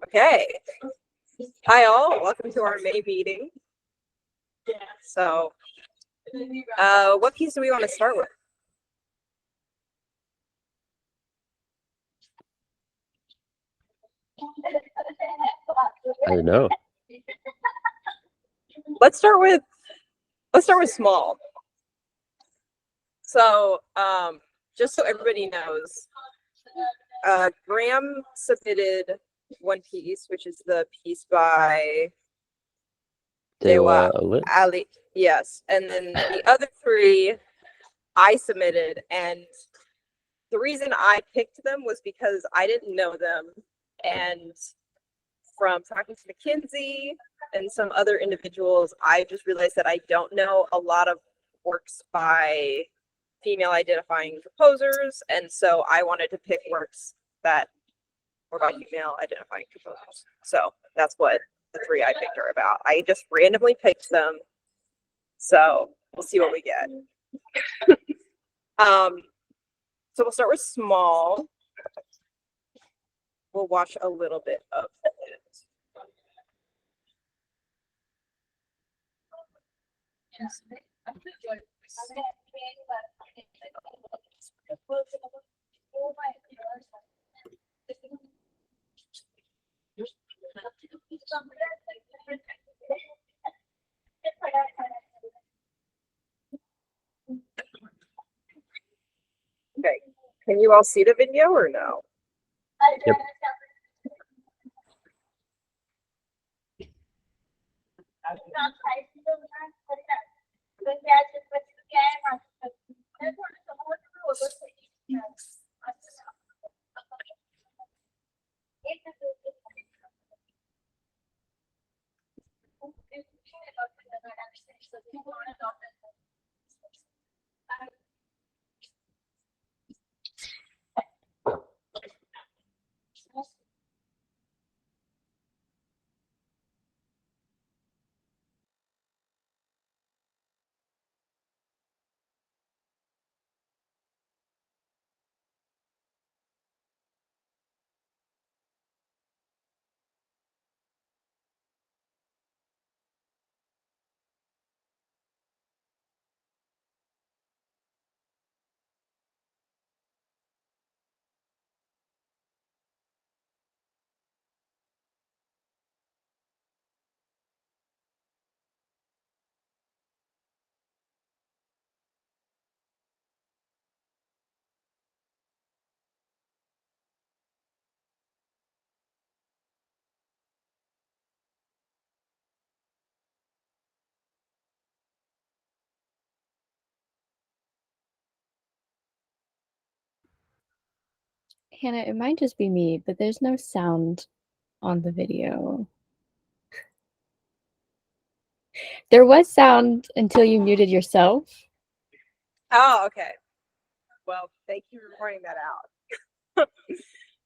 Okay. Hi all, welcome to our May meeting. So, what piece do we want to start with? I don't know. Let's start with small. So, just so everybody knows, Graham submitted one piece, which is the piece by Dewa Ali. Yes, and then the other three I submitted, and the reason I picked them was because I didn't know them, and from talking to Mackenzie and some other individuals, I just realized that I don't know a lot of works by female identifying composers, and so I wanted to pick works that were by female identifying composers. So that's what the three I picked are about. I just randomly picked them, so we'll see what we get. So we'll start with small. We'll watch a little bit of it. Okay, can you all see the video or no? Yep. Hannah, it might just be me, but there's no sound on the video. There was sound until you muted yourself. Oh, okay. Well, thank you for pointing that out.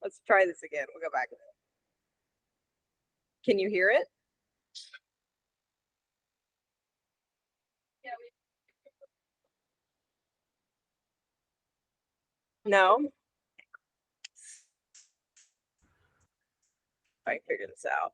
Let's try this again. We'll go back. Can you hear it? No? I can figure this out.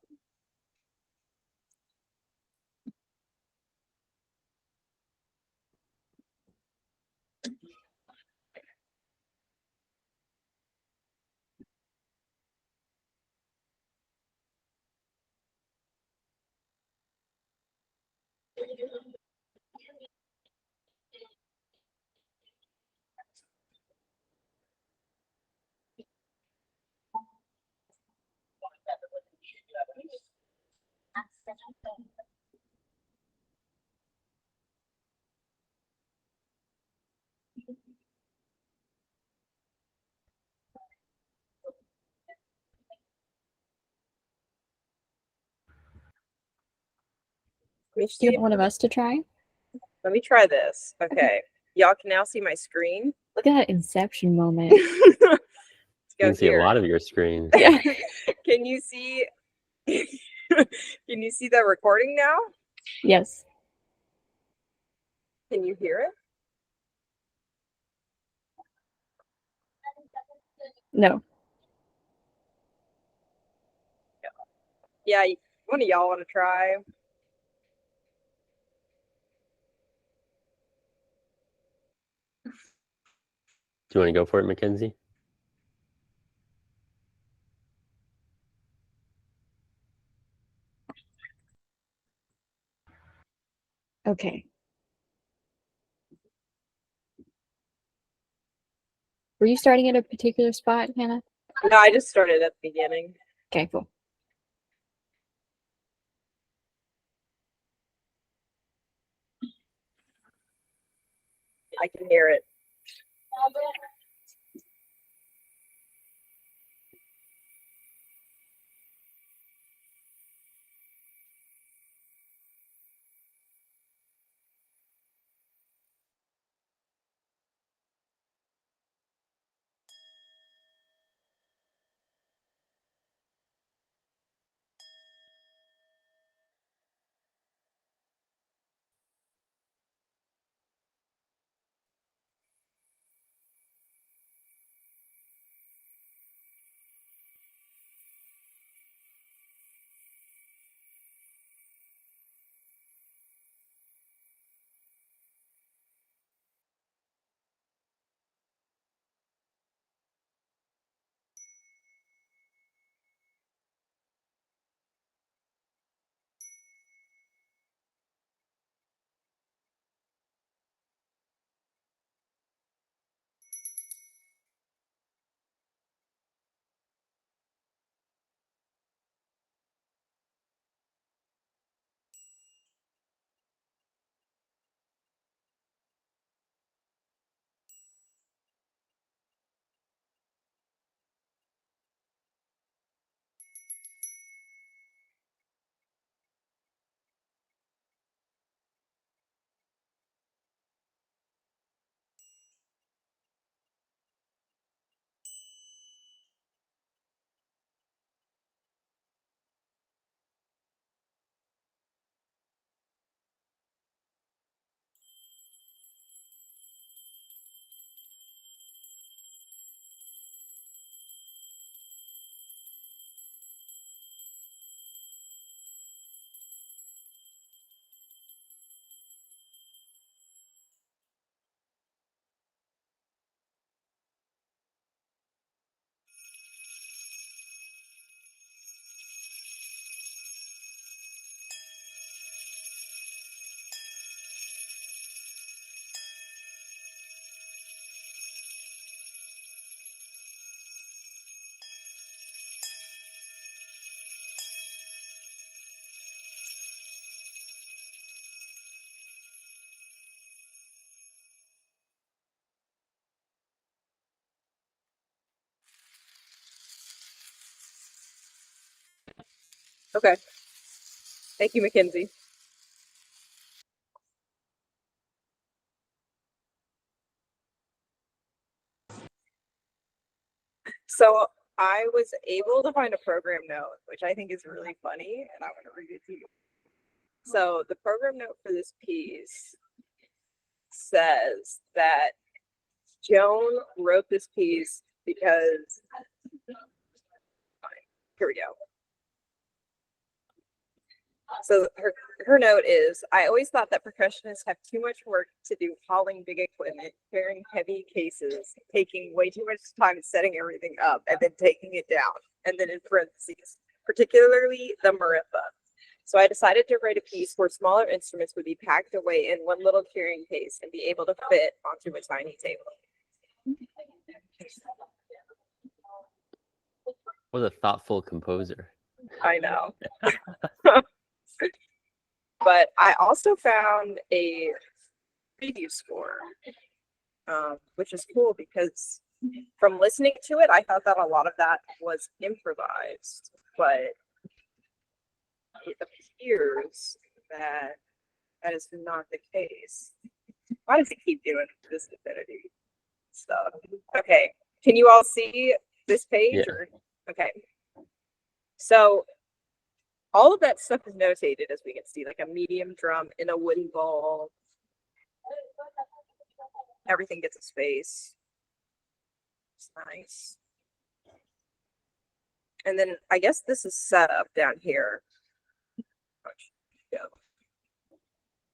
Do you want one of us to try? Let me try this. Okay. Y'all can now see my screen. Look at that inception moment. Let's go You can see here. a lot of your screen. Yeah. Can you see can you see the recording now? Yes. Can you hear it? No. Yeah, one of y'all want to try? Do you want to go for it, Mackenzie? Okay. Were you starting at a particular spot, Hannah? No, I just started at the beginning. Okay, cool. I can hear it. Okay. Thank you, Mackenzie. So I was able to find a program note, which I think is really funny, and I want to read it to you. So the program note for this piece says that Joan wrote this piece because, here we go. So her note is, I always thought that percussionists have too much work to do hauling big equipment, carrying heavy cases, taking way too much time setting everything up, and then taking it down. And then in parentheses, particularly the marimba. So I decided to write a piece where smaller instruments would be packed away in one little carrying case and be able to fit onto a tiny table. What a thoughtful composer. I know. But I also found a preview score, which is cool because from listening to it, I thought that a lot of that was improvised, but it appears that that is not the case. Why does it keep doing this divinity stuff? Okay, can you all see this page? Yeah. Or okay, so all of that stuff is notated, as we can see, like a medium drum in a wooden bowl. Everything gets a space. It's nice. And then I guess this is set up down here.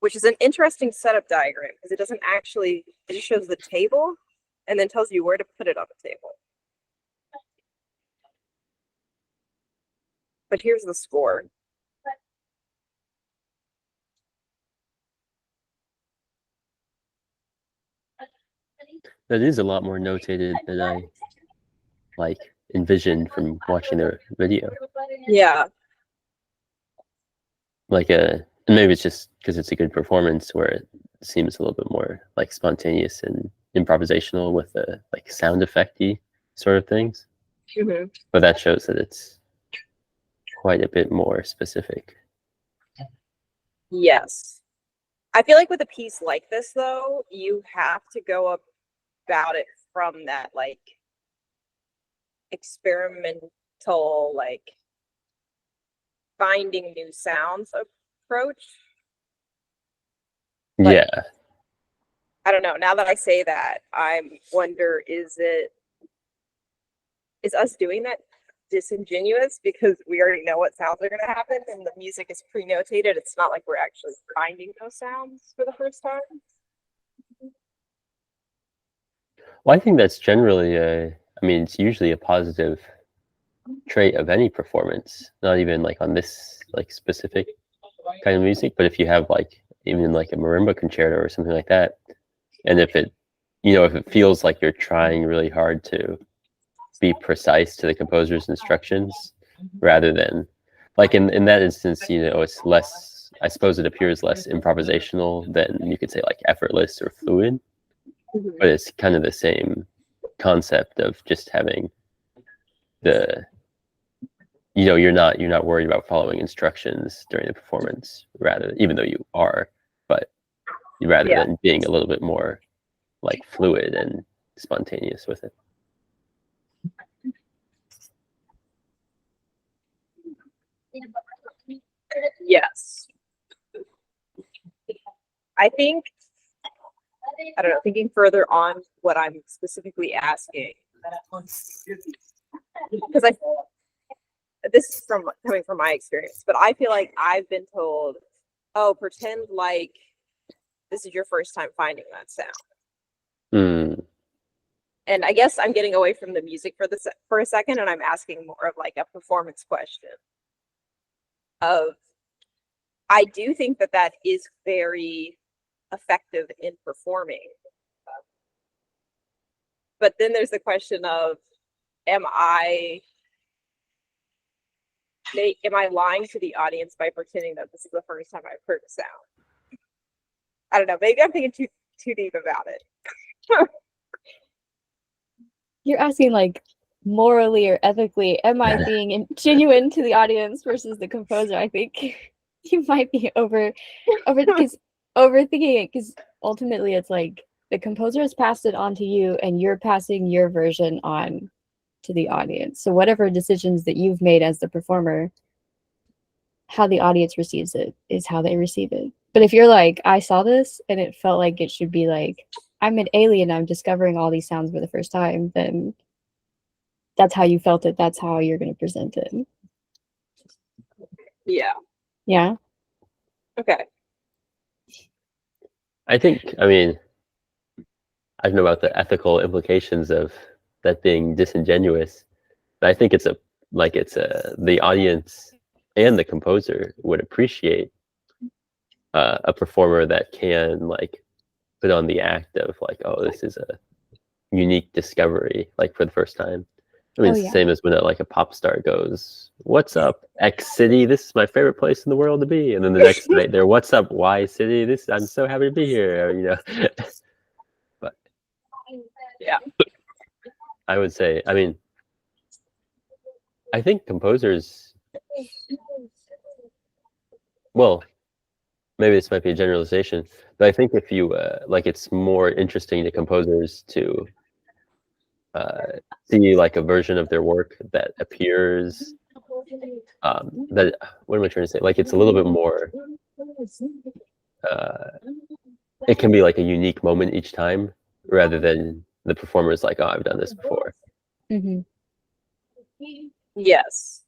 Which is an interesting setup diagram because it doesn't actually, it just shows the table and then tells you where to put it on the table. But here's the score. That is a lot more notated than I envisioned from watching their video. Yeah. And maybe it's just because it's a good performance where it seems a little bit more spontaneous and improvisational with the sound effecty sort of things. Mm-hmm. But that shows that it's quite a bit more specific. Yes. I feel like with a piece like this, though, you have to go about it from that experimental, finding new sounds approach. But yeah. I don't know. Now that I say that, I wonder, is us doing that disingenuous because we already know what sounds are going to happen and the music is pre-notated? It's not like we're actually finding those sounds for the first time. Well, I think that's generally it's usually a positive trait of any performance, not even on this specific kind of music, but if you have even a marimba concerto or something like that, and if it feels like you're trying really hard to be precise to the composer's instructions rather than in that instance, it's less, I suppose it appears less improvisational than you could say effortless or fluid. Mm-hmm. But it's kind of the same concept of just having the you're not worried about following instructions during the performance, rather, even though you are, but rather than being a little bit more fluid and spontaneous with it. Yes. I think, I don't know, thinking further on what I'm specifically asking, because this is coming from my experience, but I feel like I've been told, oh, pretend like this is your first time finding that sound. Mm. And I guess I'm getting away from the music for a second, and I'm asking more of a performance question. I do think that is very effective in performing. But then there's the question of, am I lying to the audience by pretending that this is the first time I've heard a sound? I don't know. Maybe I'm thinking too deep about it. You're asking morally or ethically, am I being genuine to the audience versus the composer? I think you might be overthinking it, because ultimately it's the composer has passed it on to you and you're passing your version on to the audience. So whatever decisions that you've made as the performer, how the audience receives it is how they receive it. But if you're I saw this and it felt like it should be I'm an alien, I'm discovering all these sounds for the first time, then that's how you felt it. That's how you're going to present it. Yeah. Yeah. Okay. I think, I don't know about the ethical implications of that being disingenuous, but I think it's the audience and the composer would appreciate a performer that can put on the act of oh, this is a unique discovery for the first time. It's the same as when a pop star goes, "What's up, X City? This is my favorite place in the world to be." And then the next night they're, "What's up, Y City? I'm so happy to be here." But yeah, I would say, I think composers, well, maybe this might be a generalization, but I think if you it's more interesting to composers to see a version of their work that appears that, what am I trying to say, it's a little bit more it can be a unique moment each time rather than the performer is oh, I've done this before. Mm-hmm. Yes.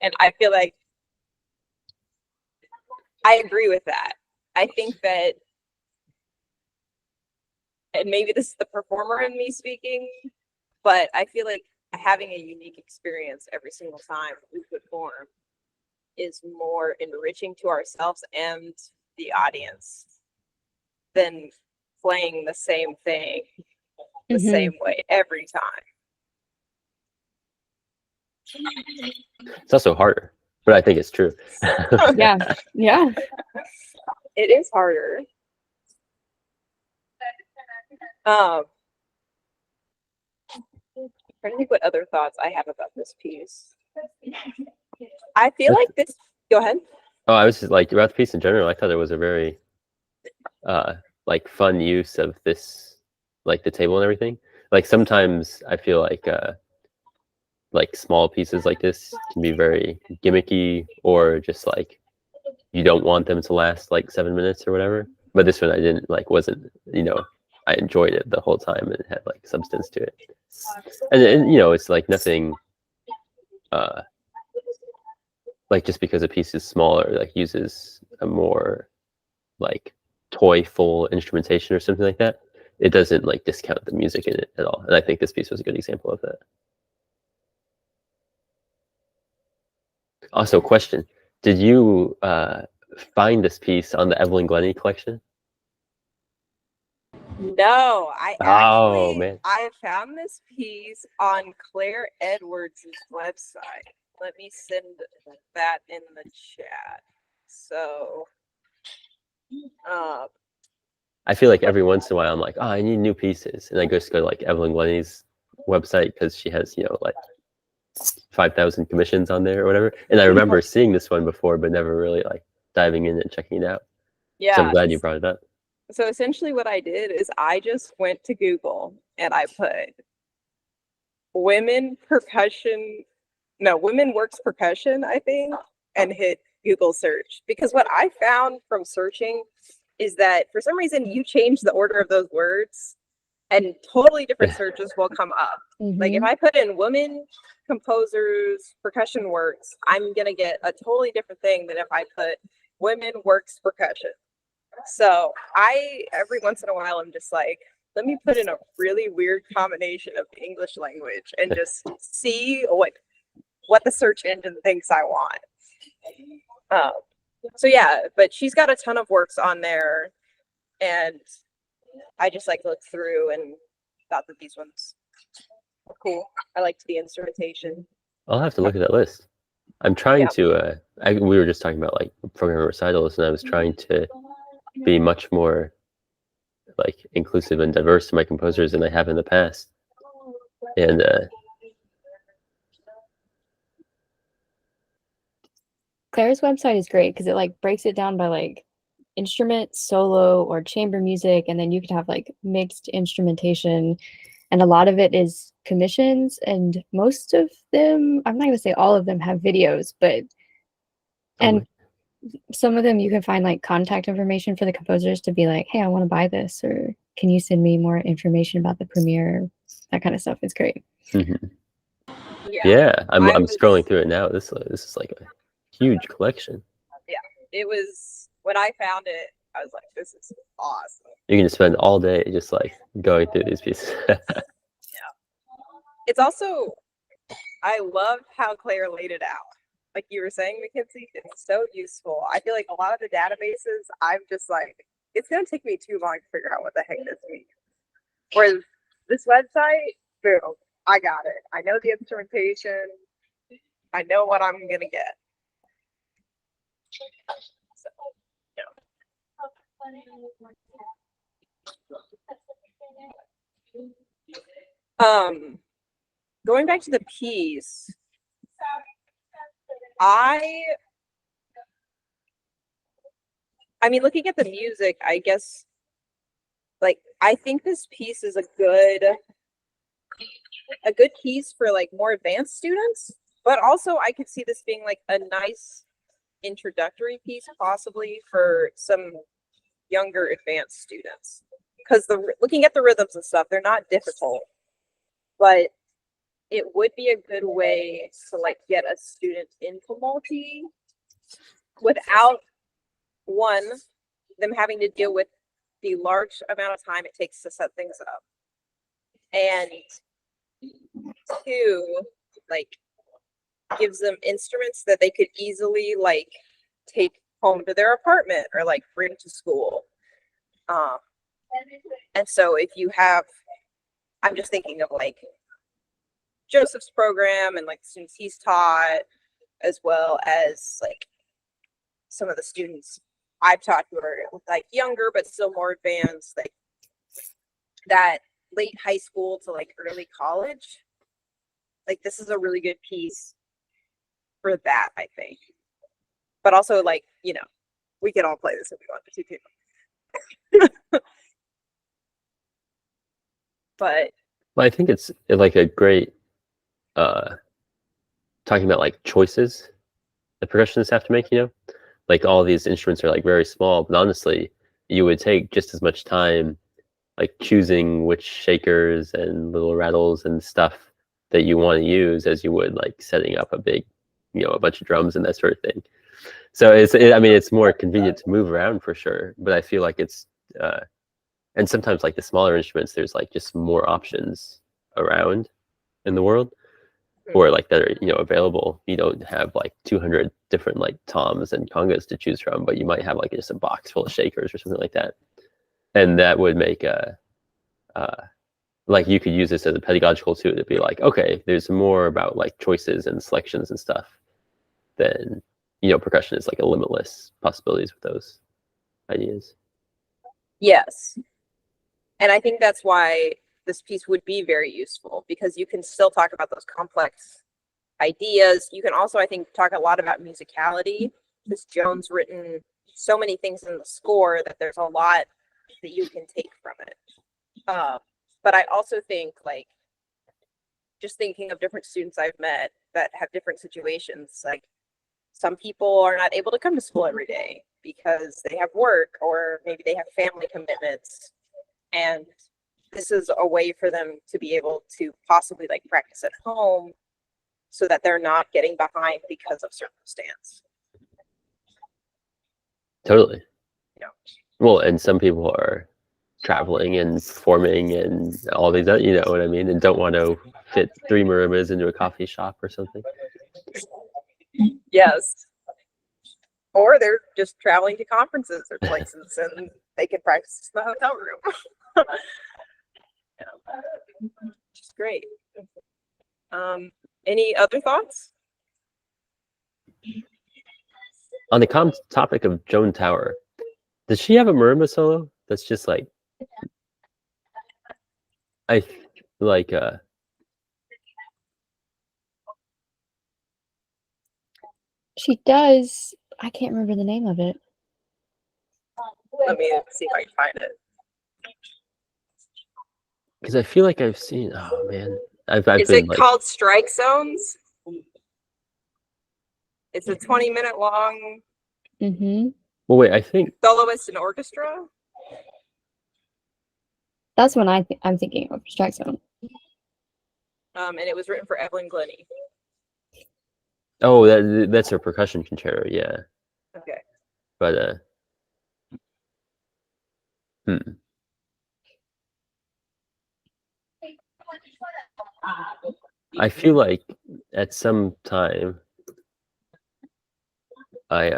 And I feel like I agree with that. I think that, and maybe this is the performer in me speaking, but I feel like having a unique experience every single time we perform is more enriching to ourselves and the audience than playing the same thing the same way every time. It's also harder, but I think it's true. Yeah. It is harder. I'm trying to think what other thoughts I have about this piece. I feel like this. Go ahead. Oh, I was just like about the piece in general. I thought it was a very like fun use of this, like the table and everything. Like sometimes I feel like small pieces like this can be very gimmicky, or just like you don't want them to last like 7 minutes or whatever. But this one I didn't like, wasn't, I enjoyed it the whole time, and it had like substance to it. And it's like nothing like just because a piece is smaller, like uses a more like toyful instrumentation or something like that, it doesn't like discount the music in it at all. And I think this piece was a good example of that. Also, question: did you find this piece on the Evelyn Glennie collection? No, I Oh man, I found this piece on Claire Edwards' website. Let me send that in the chat. So, I feel like every once in a while I'm like, oh, I need new pieces, and I just go to like Evelyn Glennie's website because she has like 5,000 commissions on there or whatever. And I remember seeing this one before, but never really like diving in and checking it out. yeah. So I'm glad you brought it up. So essentially what I did is I just went to Google and I put women works percussion, I think, and hit Google search. Because what I found from searching is that for some reason you change the order of those words and totally different searches will come up. Like if I put in women composers percussion works, I'm gonna get a totally different thing than if I put women works percussion. So every once in a while, I'm just like, let me put in a really weird combination of the English language and just see what the search engine thinks I want. So yeah, but she's got a ton of works on there, and I just like looked through and thought that these ones were cool. I liked the instrumentation. I'll have to look at that list. I'm trying to. We were just talking about like program recitals, and I was trying to be much more like inclusive and diverse to my composers than I have in the past. And Claire's website is great because it like breaks it down by like instrument, solo, or chamber music, and then you could have like mixed instrumentation, and a lot of it is commissions, and most of them, I'm not going to say all of them, have videos, but and some of them you can find like contact information for the composers to be like, hey, I want to buy this, or can you send me more information about the premiere, that kind of stuff. It's great. Yeah, I'm scrolling through it now. This is like a huge collection. Yeah, it was, when I found it, I was like, this is awesome. You can just spend all day just like going through these pieces. Yeah. It's also, I love how Claire laid it out. Like you were saying, Mackenzie, it's so useful. I feel like a lot of the databases, I'm just like, it's going to take me too long to figure out what the heck this means. Whereas this website, boom, I got it. I know the instrumentation. I know what I'm going to get. So, going back to the piece, I mean, looking at the music, I guess, like, I think this piece is a good piece for like more advanced students, but also I could see this being like a nice introductory piece possibly for some younger advanced students, because looking at the rhythms and stuff, they're not difficult, but it would be a good way to like get a student into multi without them having to deal with the large amount of time it takes to set things up, and two, like gives them instruments that they could easily like take home to their apartment or like bring to school. And so if you have, I'm just thinking of like Joseph's program and like the students he's taught, as well as like some of the students I've taught who are like younger but still more advanced, like that late high school to like early college. Like this is a really good piece for that, I think. But also like, you know, we can all play this if we want to too. But well, I think it's like a great talking about like choices the percussionists have to make, you know, like all these instruments are like very small, but honestly you would take just as much time like choosing which shakers and little rattles and stuff that you want to use as you would like setting up a big, you know, a bunch of drums and that sort of thing. So I mean, it's more convenient to move around for sure, but I feel like it's and sometimes like the smaller instruments, there's like just more options around in the world, or like that are, you know, available. You don't have like 200 different like toms and congas to choose from, but you might have like just a box full of shakers or something like that, and that would make like you could use this as a pedagogical tool to be like, okay, there's more about like choices and selections and stuff than, you know, percussion is like a limitless possibilities with those ideas. yes. And I think that's why this piece would be very useful, because you can still talk about those complex ideas. You can also, I think, talk a lot about musicality, because Joan's written so many things in the score that there's a lot that you can take from it. But I also think, like, just thinking of different students I've met that have different situations, like some people are not able to come to school every day because they have work or maybe they have family commitments. And this is a way for them to be able to possibly like practice at home so that they're not getting behind because of circumstance. Totally. Yeah. Well, and some people are traveling and performing and all these, you know what I mean, and don't want to fit 3 marimbas into a coffee shop or something. Yes. Or they're just traveling to conferences or places and they can practice in the hotel room. Which is great. Any other thoughts? On the topic of Joan Tower, does she have a marimba solo that's just like, I like She does. I can't remember the name of it. Let me see if I can find it. because I feel like I've seen, oh man, I've Is been it like, called Strike Zones? It's a 20-minute long Mm-hmm. well wait, I think soloist and orchestra. That's what I'm thinking of. Strike Zone. And it was written for Evelyn Glennie. oh that's her percussion concerto, yeah. Okay. But I feel like at some time I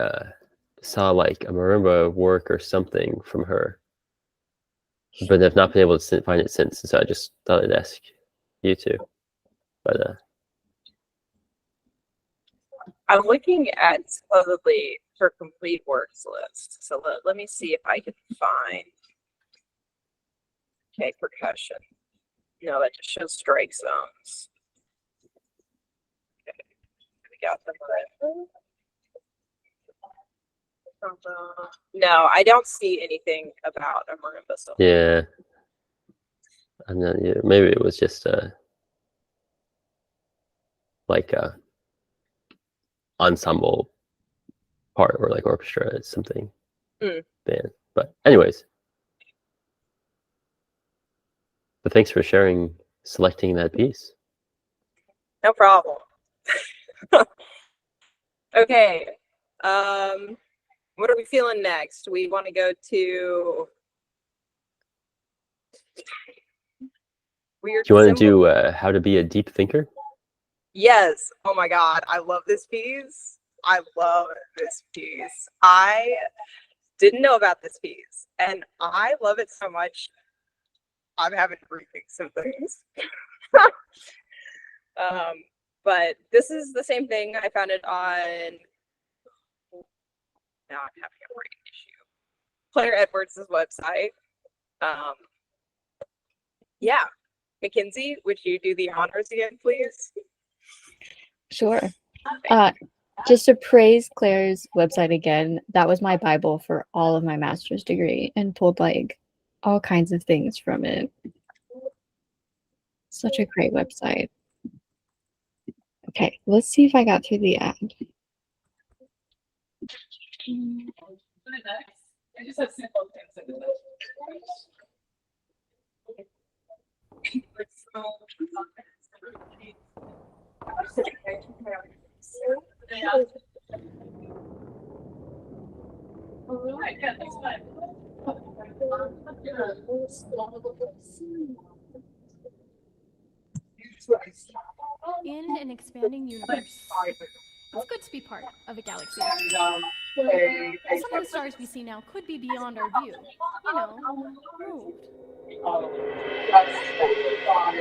saw like a marimba work or something from her, but I've not been able to find it since, so I just thought I'd ask you two. But I'm looking at supposedly her complete works list. So let me see if I can find. Okay, percussion. No, that just shows strike zones. Okay, we got the marimba. No, I don't see anything about a marimba solo. yeah, and then yeah, maybe it was just like a ensemble part or like orchestra, something band. But anyways, but thanks for selecting that piece. No problem. Okay. What are we feeling next? We want to go to weird. Do you want to do how to be a deep thinker? Yes. Oh my God. I love this piece. I love this piece. I didn't know about this piece and I love it so much. I'm having to rethink some things. But this is the same thing. I found it on, now I'm having a brain issue, Claire Edwards' website. Yeah. Mackenzie, would you do the honors again, please? Sure. Just to praise Claire's website again, that was my Bible for all of my master's degree and pulled like all kinds of things from it. Such a great website. Okay, let's see if I got through the ad. I just have simple things. In an expanding universe, it's good to be part of a galaxy. Some of the stars we see now could be beyond our view, moved.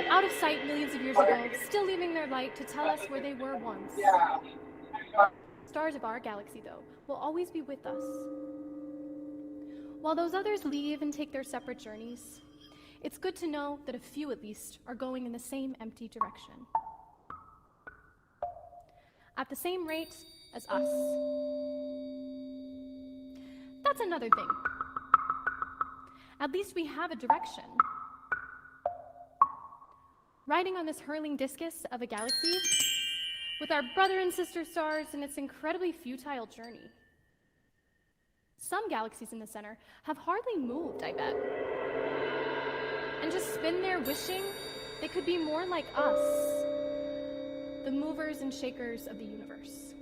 Out of sight millions of years ago, still leaving their light to tell us where they were once. Stars of our galaxy, though, will always be with us. While those others leave and take their separate journeys, it's good to know that a few at least are going in the same empty direction. At the same rate as us. That's another thing. At least we have a direction. Riding on this hurling discus of a galaxy, with our brother and sister stars in its incredibly futile journey. Some galaxies in the center have hardly moved, I bet. And just spin there wishing they could be more like us, the movers and shakers of the universe.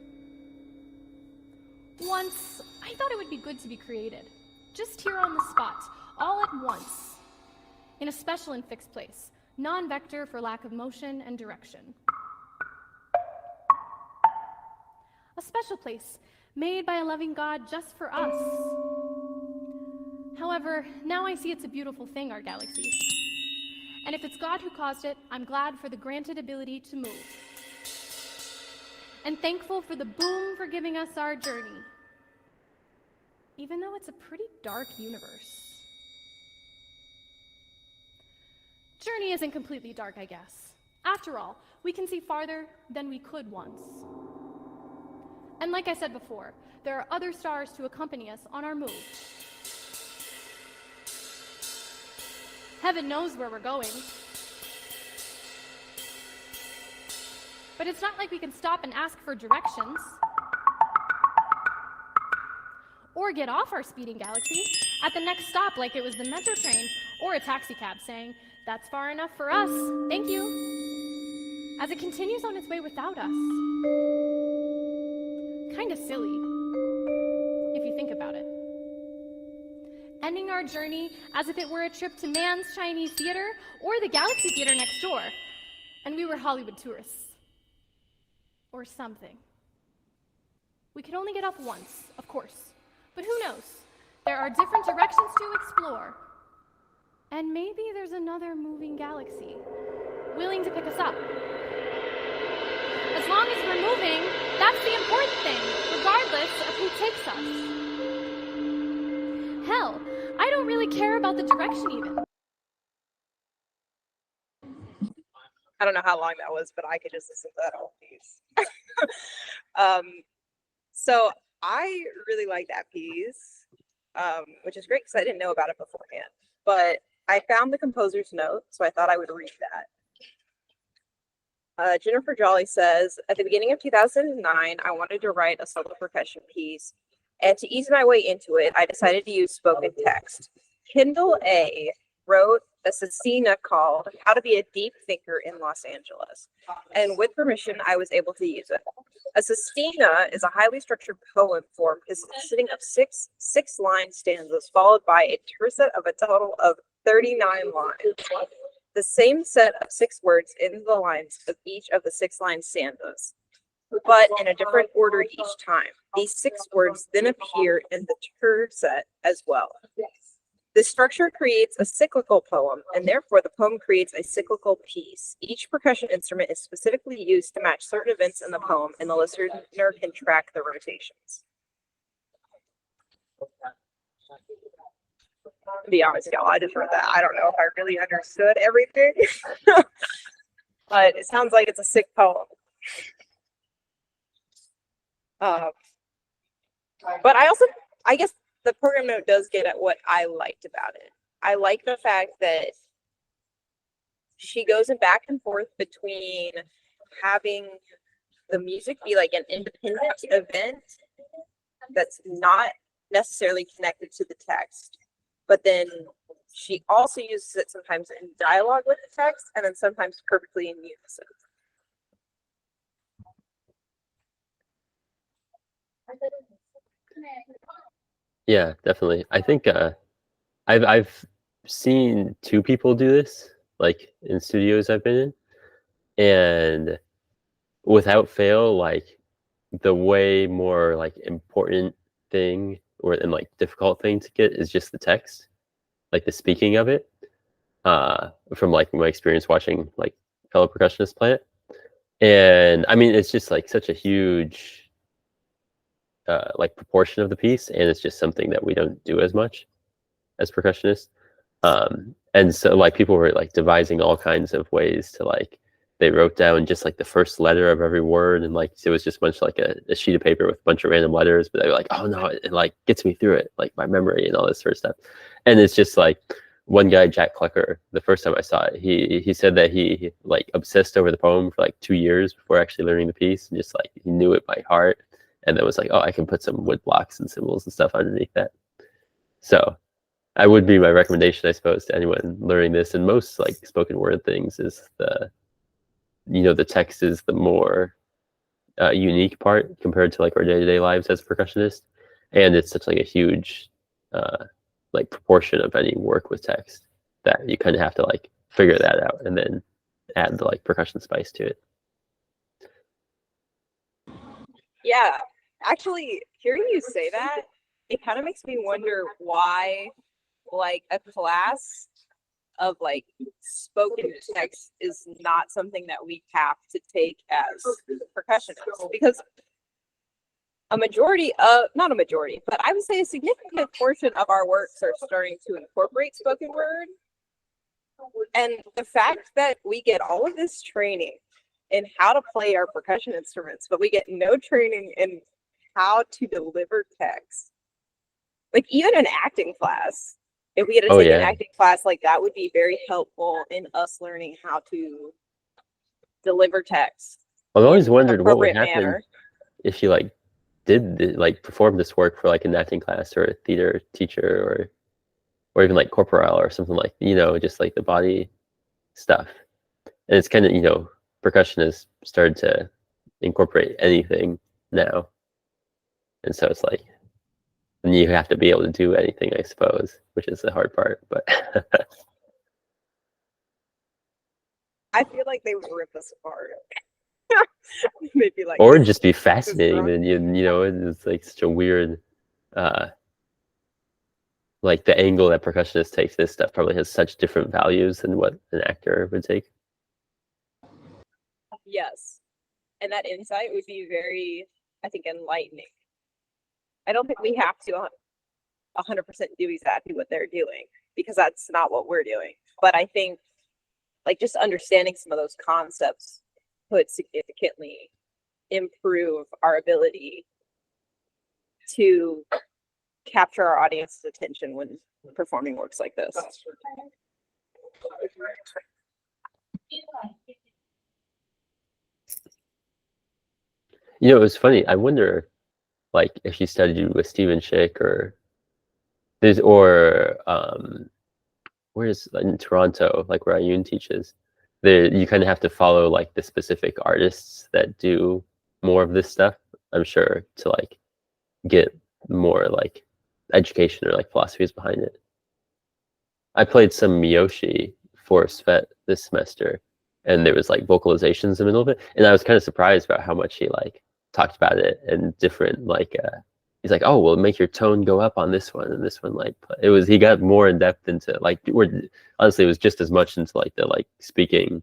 Once, I thought it would be good to be created, just here on the spot, all at once, in a special and fixed place, non-vector for lack of motion and direction. A special place made by a loving God just for us. However, now I see it's a beautiful thing, our galaxy. And if it's God who caused it, I'm glad for the granted ability to move. And thankful for the boom for giving us our journey. Even though it's a pretty dark universe. Journey isn't completely dark, I guess. After all, we can see farther than we could once. And like I said before, there are other stars to accompany us on our move. Heaven knows where we're going. But it's not like we can stop and ask for directions. Or get off our speeding galaxy at the next stop like it was the metro train or a taxi cab saying, "That's far enough for us, thank you," as it continues on its way without us. Kinda silly, if you think about it. Ending our journey as if it were a trip to Mann's Chinese Theater or the Galaxy Theater next door, and we were Hollywood tourists. Or something. We could only get off once, of course, but who knows? There are different directions to explore. And maybe there's another moving galaxy willing to pick us up. As long as we're moving, that's the important thing, regardless of who takes us. Hell, I don't really care about the direction even. I don't know how long that was, but I could just listen to that whole piece. So I really like that piece, which is great because I didn't know about it beforehand. But I found the composer's note, so I thought I would read that. Jennifer Jolly says, at the beginning of 2009, I wanted to write a solo percussion piece, and to ease my way into it, I decided to use spoken text. Kindle A wrote a sestina called How to Be a Deep Thinker in Los Angeles. And with permission, I was able to use it. A sestina is a highly structured poem form consisting of six line stanzas followed by a tercet of a total of 39 lines. The same set of 6 words in the lines of each of the 6 line stanzas, but in a different order each time. These 6 words then appear in the tercet as well. This structure creates a cyclical poem, and therefore the poem creates a cyclical piece. Each percussion instrument is specifically used to match certain events in the poem, and the listener can track the rotations. To be honest, y'all, I just read that. I don't know if I really understood everything, but it sounds like it's a sick poem. But I guess the program note does get at what I liked about it. I like the fact that she goes back and forth between having the music be like an independent event that's not necessarily connected to the text, but then she also uses it sometimes in dialogue with the text and then sometimes perfectly in unison. Yeah, definitely. I think I've seen 2 people do this, like in studios I've been in, and without fail, like the way more like important thing and like difficult thing to get is just the text, like the speaking of it. From like my experience watching like fellow percussionists play it, and I mean it's just like such a huge like proportion of the piece, and it's just something that we don't do as much as percussionists. And so like people were like devising all kinds of ways to like, they wrote down just like the first letter of every word, and like it was just a bunch like a sheet of paper with a bunch of random letters, but they were like, oh no, it like gets me through it, like my memory and all this sort of stuff. And it's just like one guy, Jack Clucker, the first time I saw it, he said that he like obsessed over the poem for like 2 years before actually learning the piece, and just like he knew it by heart, and then was like, oh, I can put some wood blocks and symbols and stuff underneath that. So I would be my recommendation, I suppose, to anyone learning this. And most like spoken word things is the text is the more unique part compared to like our day-to-day lives as a percussionist, and it's such like a huge like proportion of any work with text that you kind of have to like figure that out and then add the like percussion spice to it. Yeah, actually, hearing you say that, it kind of makes me wonder why like a class of like spoken text is not something that we have to take as percussionists, because a majority of, not a majority, but I would say a significant portion of our works are starting to incorporate spoken word. And the fact that we get all of this training in how to play our percussion instruments, but we get no training in how to deliver text. Like even an acting class, if we had to take an acting class, like that would be very helpful in us learning how to deliver text. I've always wondered what would happen if you like did perform this work for like an acting class or a theater teacher or even like corporal or something, like, just like the body stuff. And it's kind of, percussion has started to incorporate anything now. And so it's like, and you have to be able to do anything, I suppose, which is the hard part. But I feel like they would rip us apart. Maybe like, or just be fascinating. And it's like such a weird, like the angle that percussionists take to this stuff probably has such different values than what an actor would take. Yes, and that insight would be very, I think, enlightening. I don't think we have to 100% do exactly what they're doing, because that's not what we're doing. But I think like just understanding some of those concepts could significantly improve our ability to capture our audience's attention when performing works like this. It was funny. I wonder, like, if you studied with Stephen Schick or where's in Toronto, like where Ayun teaches, there you kind of have to follow like the specific artists that do more of this stuff, I'm sure, to like get more like education or like philosophies behind it. I played some Miyoshi for Svet this semester, and there was like vocalizations in the middle of it, and I was kind of surprised about how much he like talked about it and different like he's like, oh, well, make your tone go up on this one and this one, like it was, he got more in depth into like, honestly it was just as much into like the like speaking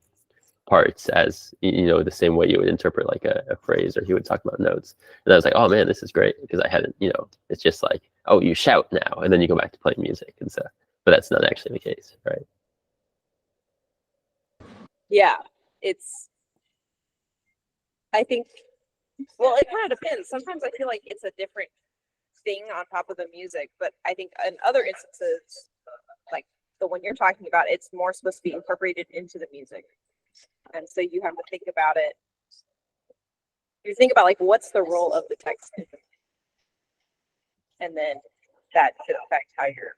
parts as, you know, the same way you would interpret like a phrase, or he would talk about notes. And I was like, oh man, this is great, because I hadn't, you know, it's just like, oh, you shout now and then you go back to playing music and stuff, but that's not actually the case, right? Yeah, it's, I think, well, it kind of depends. Sometimes I feel like it's a different thing on top of the music, but I think in other instances, like the one you're talking about, it's more supposed to be incorporated into the music. And so you have to think about it. You think about like, what's the role of the text? And then that should affect how you're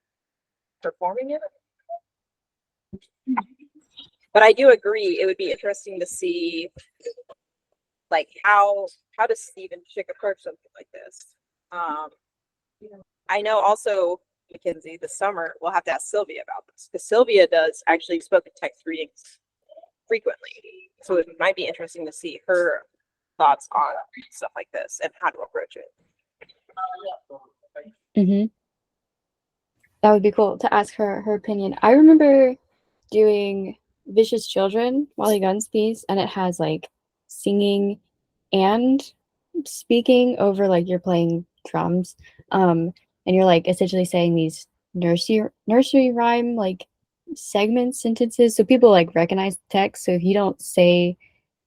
performing it. But I do agree, it would be interesting to see like how does Stephen Schick approach something like this? I know also, Mackenzie, this summer we'll have to ask Sylvia about this, because Sylvia does actually spoken text readings frequently. So it might be interesting to see her thoughts on stuff like this and how to approach it. Mm-hmm. That would be cool to ask her opinion. I remember doing Vicious Children, Wally Gunn's piece, and it has like singing and speaking over, like you're playing drums, and you're like essentially saying these nursery rhyme like segments, sentences, so people like recognize the text. So if you don't say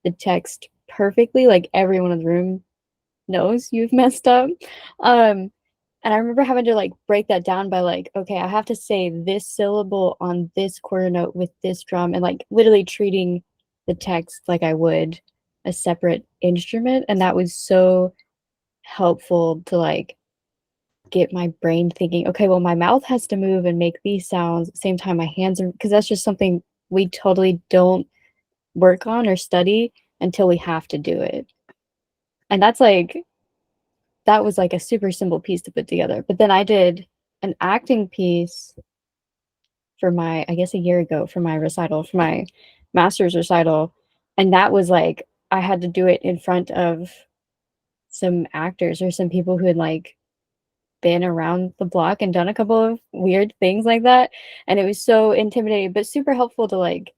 the text perfectly, like everyone in the room knows you've messed up. And I remember having to like break that down by like, okay, I have to say this syllable on this quarter note with this drum, and like literally treating the text like I would a separate instrument. And that was so helpful to like get my brain thinking, okay, well, my mouth has to move and make these sounds at the same time my hands are, because that's just something we totally don't work on or study until we have to do it. And that's like, that was like a super simple piece to put together. But then I did an acting piece for my, I guess a year ago, for my recital, for my master's recital. And that was like, I had to do it in front of some actors or some people who had like been around the block and done a couple of weird things like that. And it was so intimidating, but super helpful to like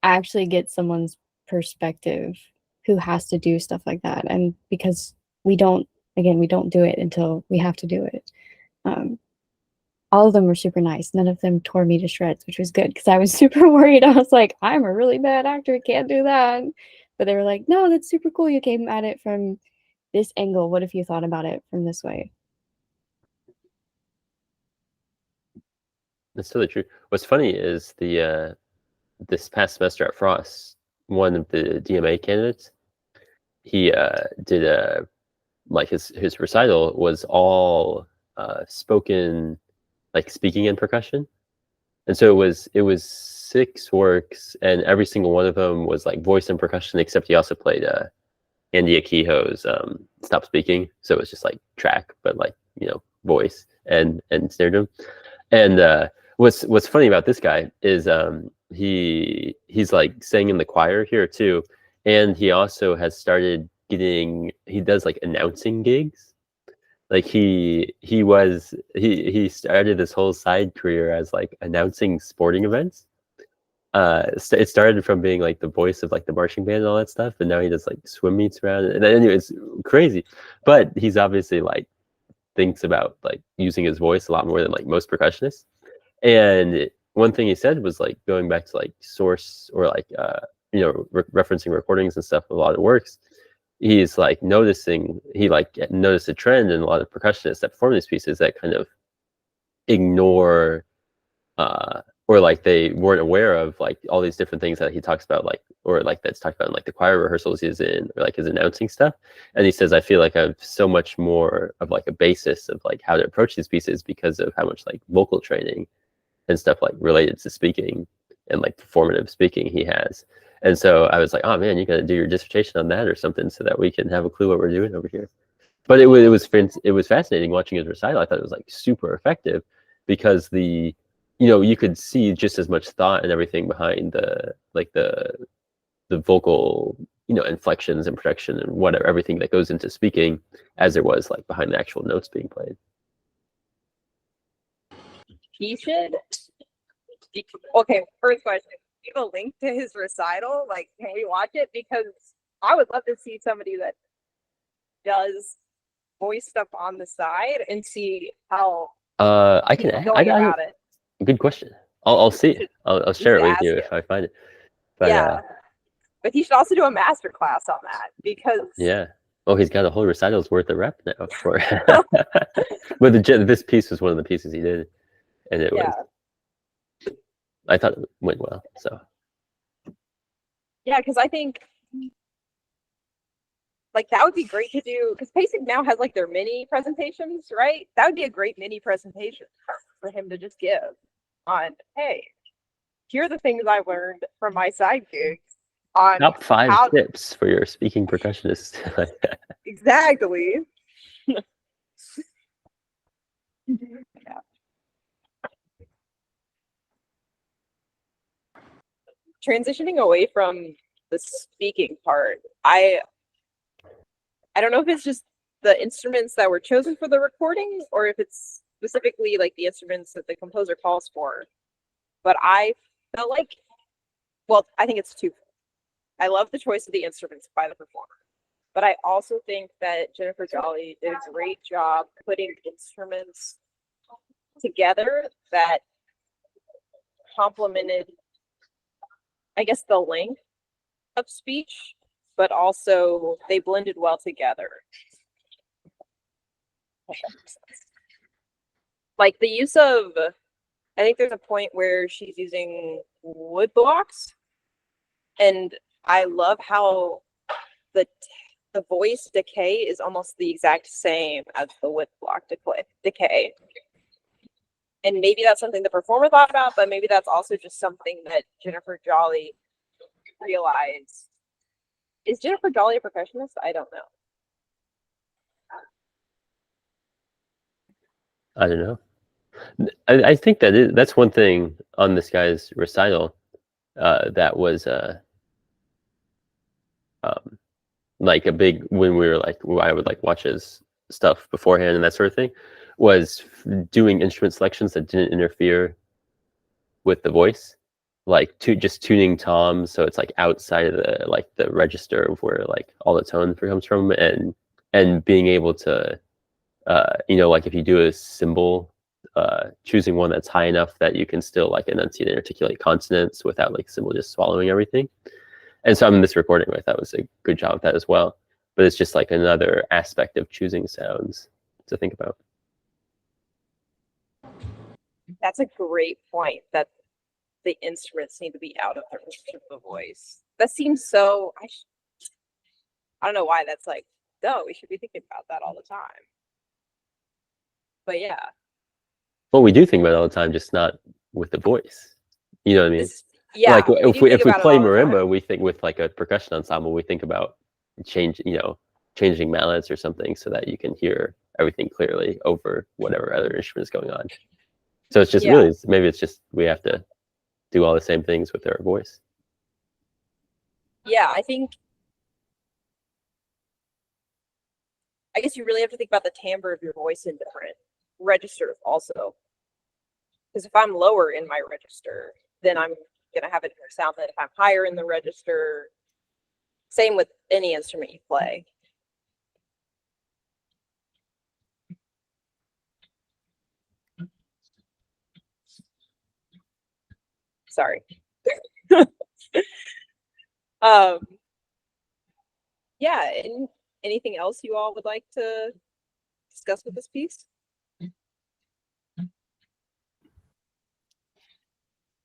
actually get someone's perspective who has to do stuff like that. And because we don't do it until we have to do it. All of them were super nice. None of them tore me to shreds, which was good, because I was super worried. I was like, I'm a really bad actor, can't do that. But they were like, no, that's super cool. You came at it from this angle. What if you thought about it from this way? That's totally true. What's funny is the this past semester at Frost, one of the DMA candidates, he did a like his recital was all spoken, like speaking and percussion, and so it was 6 works, and every single one of them was like voice and percussion, except he also played Andy Akiho's Stop Speaking, so it was just like track, but like, you know, voice and snare drum. And what's funny about this guy is he's like sang in the choir here too, and he also has started he does like announcing gigs. Like he started this whole side career as like announcing sporting events. It started from being like the voice of like the marching band and all that stuff, and now he does like swim meets around it. And anyway, it's crazy. But he's obviously like thinks about like using his voice a lot more than like most percussionists. And one thing he said was like going back to like source, or like you know, referencing recordings and stuff, a lot of works. He's like noticed a trend in a lot of percussionists that perform these pieces that kind of ignore or like they weren't aware of like all these different things that he talks about, like, or like that's talked about in like the choir rehearsals he's in, or like his announcing stuff. And he says, I feel like I have so much more of like a basis of like how to approach these pieces because of how much like vocal training and stuff like related to speaking and like performative speaking he has. And so I was like, oh man, you got to do your dissertation on that or something so that we can have a clue what we're doing over here. But it was fascinating watching his recital. I thought it was like super effective because you could see just as much thought and everything behind the vocal, inflections and projection and whatever, everything that goes into speaking as there was like behind the actual notes being played. He should. Okay, first question. Give a link to his recital. Like, can we watch it? Because I would love to see somebody that does voice stuff on the side and see how I can going about it. Good question. I'll see. I'll share it with you if I find it. But, yeah, but he should also do a master class on that because he's got a whole recital's worth of rep now for. But this piece was one of the pieces he did, and it was. I thought it went well. So. Yeah, because I think like that would be great to do because PASIC now has like their mini presentations, right? That would be a great mini presentation for him to just give on, hey, here are the things I learned from my side gigs on top 5 tips for your speaking percussionist. Exactly. Yeah. Transitioning away from the speaking part, I don't know if it's just the instruments that were chosen for the recording or if it's specifically like the instruments that the composer calls for. But I felt like, well, I think it's two. I love the choice of the instruments by the performer, but I also think that Jennifer Jolly did a great job putting instruments together that complemented, I guess, the length of speech, but also they blended well together. Like the use of, I think there's a point where she's using wood blocks, and I love how the voice decay is almost the exact same as the wood block decay. And maybe that's something the performer thought about, but maybe that's also just something that Jennifer Jolly realized. Is Jennifer Jolly a percussionist? I don't know. I don't know. I think that's one thing on this guy's recital that was like a big, when we were like, I would like watch his stuff beforehand and that sort of thing, was doing instrument selections that didn't interfere with the voice, like just tuning toms so it's like outside of the register of where like all the tone comes from, and being able to like if you do a cymbal, choosing one that's high enough that you can still like enunciate and articulate consonants without like cymbal just swallowing everything. And so in this recording, I thought was a good job of that as well. But it's just like another aspect of choosing sounds to think about. That's a great point, that the instruments need to be out of the range of the voice. That seems so, I don't know why that's like, no, we should be thinking about that all the time. But yeah. Well, we do think about it all the time, just not with the voice. You know what I mean? Yeah. Like if we play marimba, time. we think with like a percussion ensemble, we think about changing mallets or something so that you can hear everything clearly over whatever other instrument is going on. So it's just really, maybe it's just we have to do all the same things with our voice. Yeah, I guess you really have to think about the timbre of your voice in different registers also. Because if I'm lower in my register, then I'm going to have a different sound than if I'm higher in the register. Same with any instrument you play. Sorry. Yeah, anything else you all would like to discuss with this piece?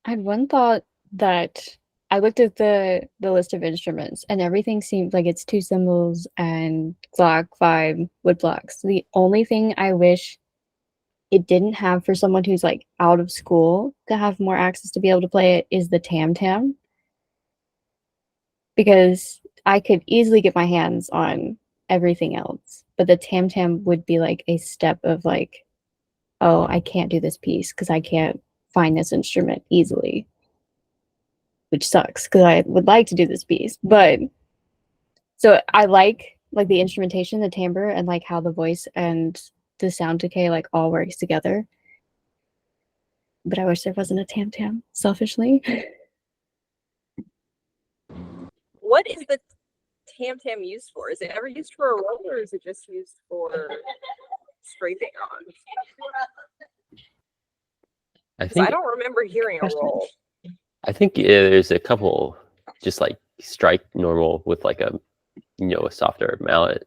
I had one thought that I looked at the list of instruments and everything seems like it's 2 cymbals and clock, 5 wood blocks. The only thing I wish it didn't have for someone who's like out of school to have more access to be able to play it is the tam tam. Because I could easily get my hands on everything else, but the tam tam would be like a step of like, oh, I can't do this piece because I can't find this instrument easily, which sucks because I would like to do this piece. But so I like the instrumentation, the timbre, and like how the voice and the sound decay like all works together. But I wish there wasn't a tam tam, selfishly. What is the tam tam used for? Is it ever used for a roll, or is it just used for scraping on? I don't remember hearing a roll. I think there's a couple just like strike normal with like a a softer mallet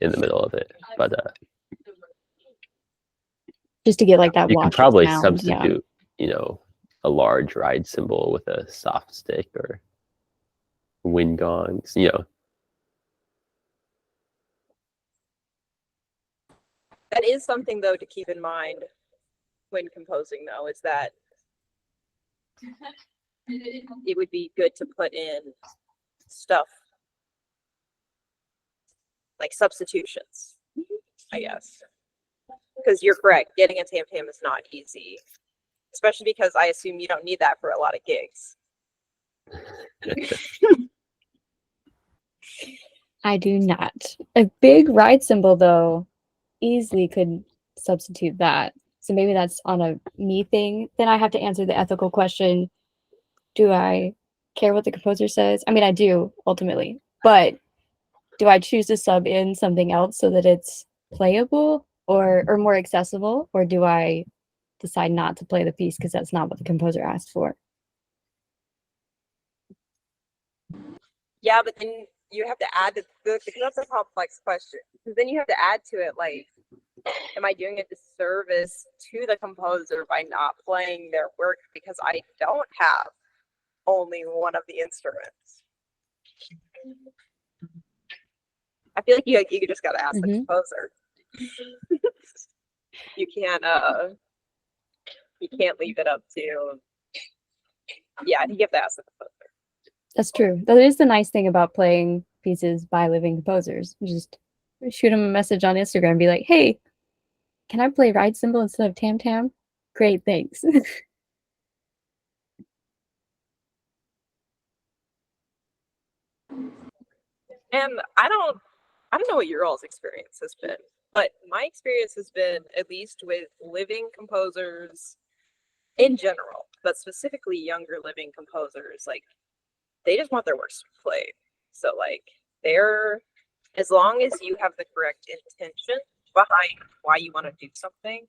in the middle of it, but just to get like that you wash could probably sound, substitute a large ride cymbal with a soft stick or wind gongs. That is something though to keep in mind when composing, though, is that it would be good to put in stuff like substitutions, I guess. Because you're correct, getting a tam tam is not easy, especially because I assume you don't need that for a lot of gigs. I do not. A big ride cymbal, though, easily could substitute that. So maybe that's on a me thing. Then I have to answer the ethical question. Do I care what the composer says? I mean, I do, ultimately. But do I choose to sub in something else so that it's playable or more accessible? Or do I decide not to play the piece because that's not what the composer asked for? Yeah, but then you have to add that's a complex question. Because then you have to add to it, like, am I doing a disservice to the composer by not playing their work because I don't have only one of the instruments? I feel like you just gotta ask the composer. You can't leave it up to. Yeah, I think you have to ask the composer. That's true. That is the nice thing about playing pieces by living composers. You just shoot them a message on Instagram and be like, hey, can I play ride cymbal instead of tam tam? Great, thanks. And I don't know what your all's experience has been, but my experience has been, at least with living composers in general, but specifically younger living composers, like, they just want their works to be played. So like, as long as you have the correct intention behind why you want to do something,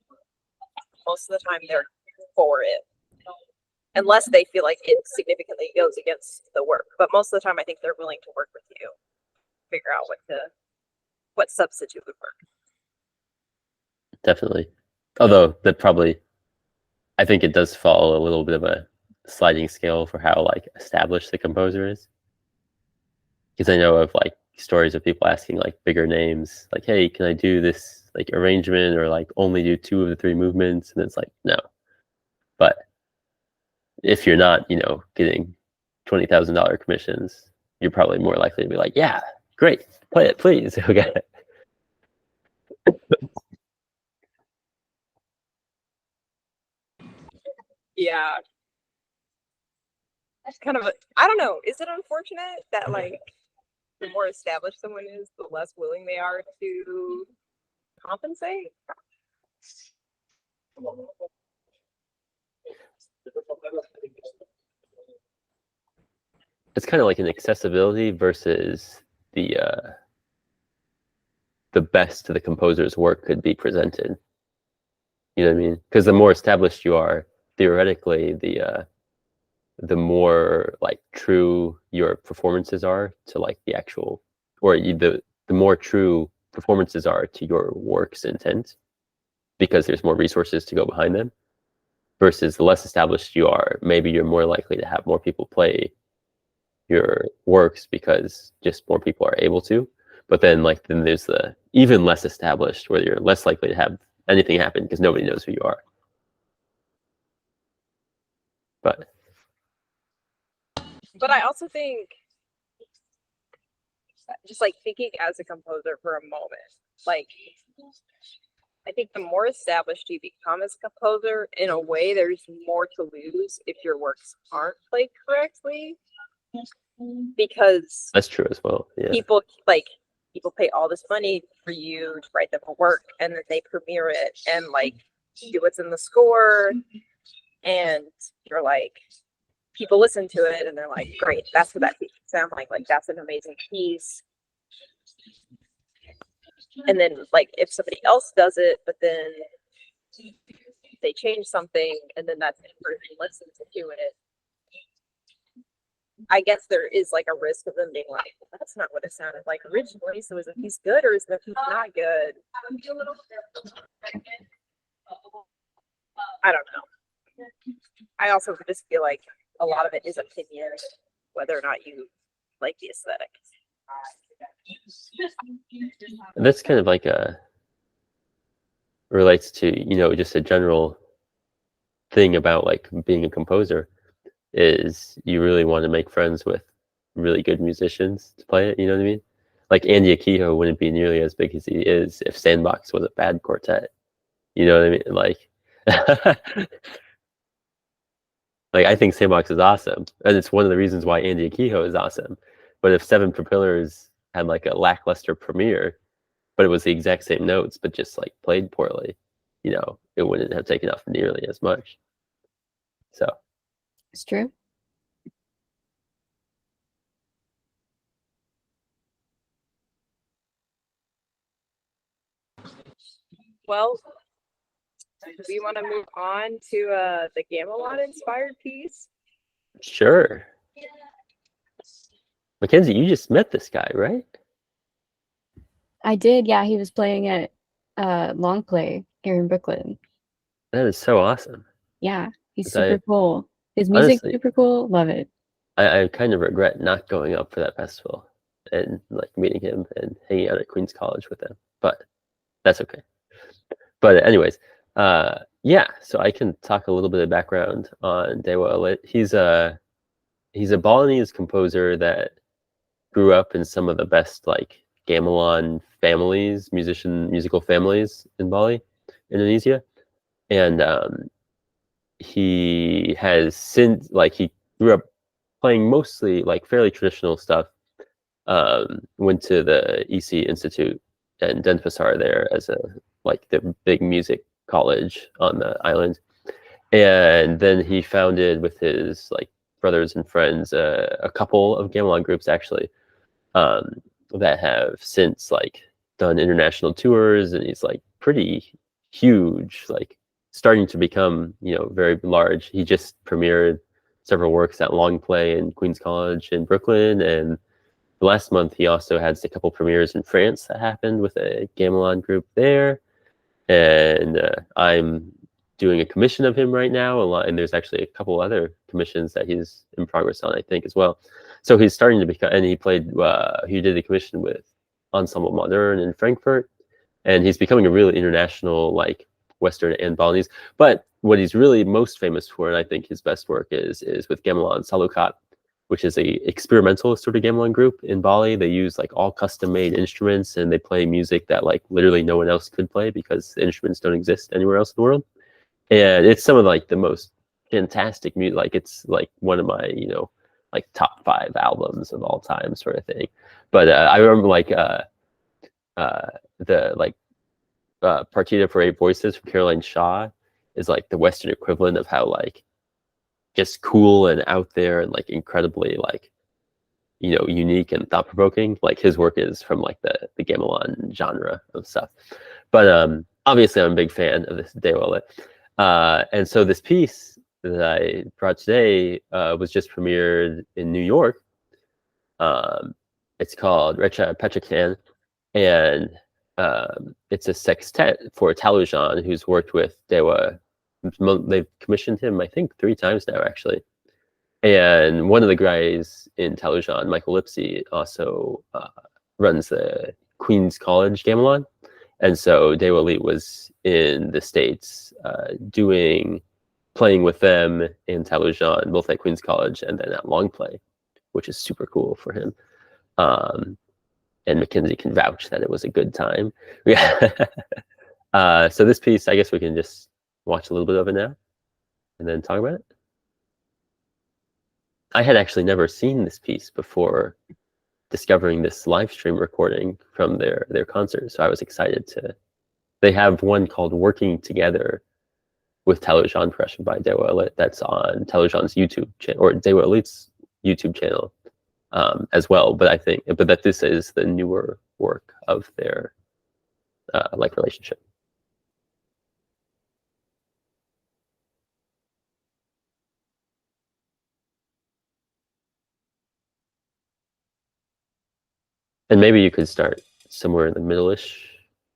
most of the time they're for it. Unless they feel like it significantly goes against the work. But most of the time I think they're willing to work with you, figure out what substitute would work. Definitely. Although I think it does follow a little bit of a sliding scale for how like established the composer is. Because I know of like stories of people asking like bigger names, like, hey, can I do this like arrangement or like only do 2 of the 3 movements? And it's like, no. But if you're not, getting $20,000 commissions, you're probably more likely to be like, yeah, great, play it, please. Okay. Yeah. That's kind of I don't know. Is it unfortunate that like the more established someone is, the less willing they are to compensate? It's kind of like an accessibility versus the best of the composer's work could be presented. You know what I mean? Because the more established you are, theoretically, the more like true your performances are to like the actual, or the more true performances are to your work's intent, because there's more resources to go behind them. Versus the less established you are, maybe you're more likely to have more people play your works because just more people are able to. But then there's the even less established, where you're less likely to have anything happen because nobody knows who you are. But I also think, just like thinking as a composer for a moment, like I think the more established you become as a composer, in a way, there's more to lose if your works aren't played correctly. Because that's true as well. Yeah. People pay all this money for you to write them a work, and then they premiere it and like do what's in the score, and you're like, people listen to it and they're like, great, that's what that piece sounds like that's an amazing piece. And then like if somebody else does it, but then they change something, and then that person listens to it, I guess there is like a risk of them being like, that's not what it sounded like originally. So is the piece good or is the piece not good? I don't know. I also just feel like a lot of it is opinion, whether or not you like the aesthetic. That's kind of like relates to, you know, just a general thing about like being a composer is you really want to make friends with really good musicians to play it, you know what I mean? Like Andy Akiho wouldn't be nearly as big as he is if Sandbox was a bad quartet. You know what I mean? Like like I think Sandbox is awesome, and it's one of the reasons why Andy Akiho is awesome. But if Seven Propellers had like a lackluster premiere, but it was the exact same notes, but just like played poorly, you know, it wouldn't have taken off nearly as much. So It's true. Well, do we want to move on to the Gamelon inspired piece? sure. Mackenzie, you just met this guy, right? I did, yeah. He was playing at Long Play here in Brooklyn. That is so awesome. Yeah, he's 'Cause super cool. His music's honestly, super cool. Love it. I kind of regret not going up for that festival and like meeting him and hanging out at Queens College with him, but that's okay. But anyways, yeah, so I can talk a little bit of background on Dewa Alit. He's a Balinese composer that grew up in some of the best like gamelan families, musical families in Bali, Indonesia, and he has since like he grew up playing mostly like fairly traditional stuff. Went to the EC Institute and Denpasar there as a like the big music college on the island, and then he founded with his like brothers and friends a couple of gamelan groups actually that have since like done international tours, and he's like pretty huge, like starting to become, you know, very large. He just premiered several works at Long Play in Queens College in Brooklyn, and last month he also had a couple premieres in France that happened with a gamelan group there. And I'm doing a commission of him right now, and there's actually a couple other commissions that he's in progress on, I think, as well. So he's starting to become, and he did a commission with Ensemble Modern in Frankfurt, and he's becoming a really international, like Western and Balinese. But what he's really most famous for, and I think his best work is with Gamelan Salukat, which is a experimental sort of gamelan group in Bali. They use like all custom made instruments, and they play music that like literally no one else could play because the instruments don't exist anywhere else in the world. And it's some of like the most fantastic music. Like it's like one of my, you know, like top 5 albums of all time sort of thing. But I remember like the like Partita for 8 Voices from Caroline Shaw is like the Western equivalent of how like just cool and out there and like incredibly like, you know, unique and thought-provoking. Like his work is from like the gamelan genre of stuff. But obviously I'm a big fan of this Dewa Alit. And so this piece that I brought today was just premiered in New York. It's called Recha Petrakan, and it's a sextet for Talujan, who's worked with Dewa. They've commissioned him, I think, 3 times now, actually. And one of the guys in Talujan, Michael Lipsy, also runs the Queens College Gamelan. And so Daewoo Lee was in the States playing with them in Talujan, both at Queens College and then at Long Play, which is super cool for him. And Mackenzie can vouch that it was a good time. Yeah. So this piece, I guess we can just watch a little bit of it now and then talk about it. I had actually never seen this piece before discovering this live stream recording from their concert. So I was excited they have one called Working Together with Talujan Pressure by Daewoo Lee that's on Talujan's YouTube channel, or Daewoo Lee's YouTube channel as well. But that this is the newer work of their like relationship. And maybe you could start somewhere in the middle-ish,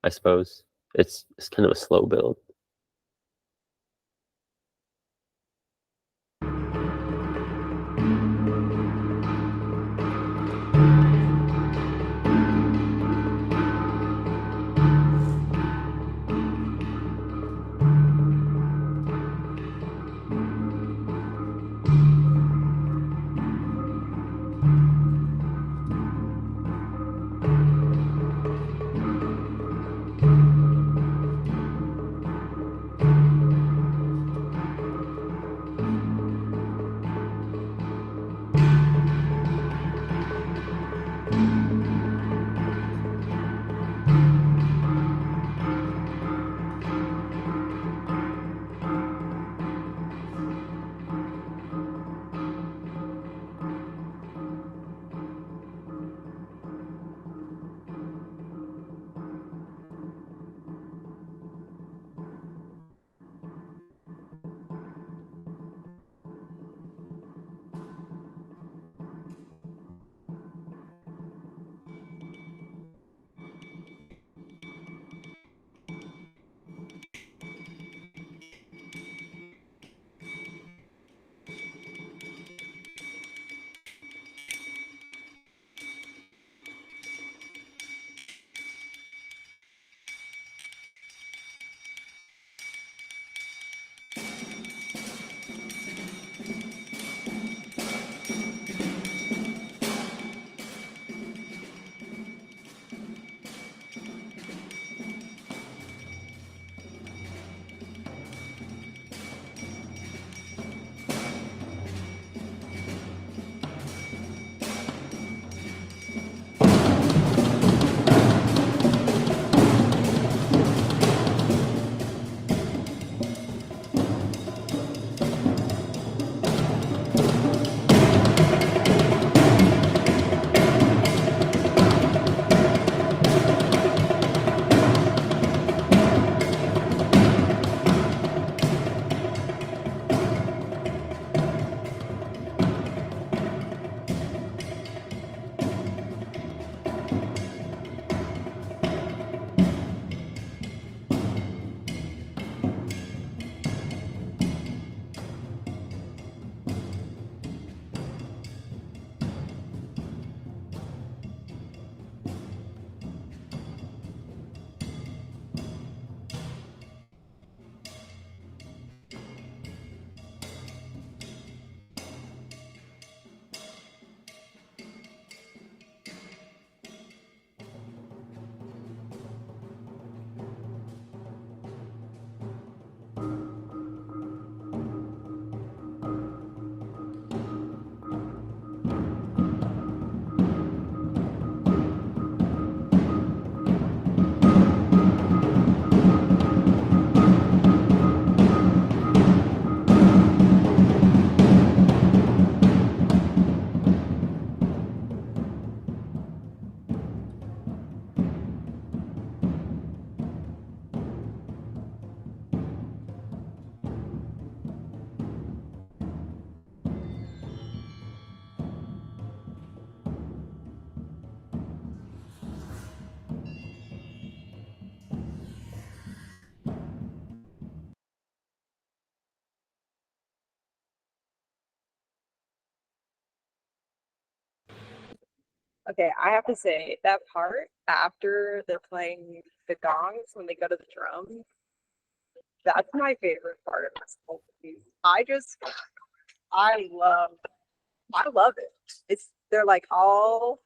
I suppose. It's kind of a slow build. Okay, I have to say that part after they're playing the gongs when they go to the drums, that's my favorite part of this whole piece. I love it. They're like all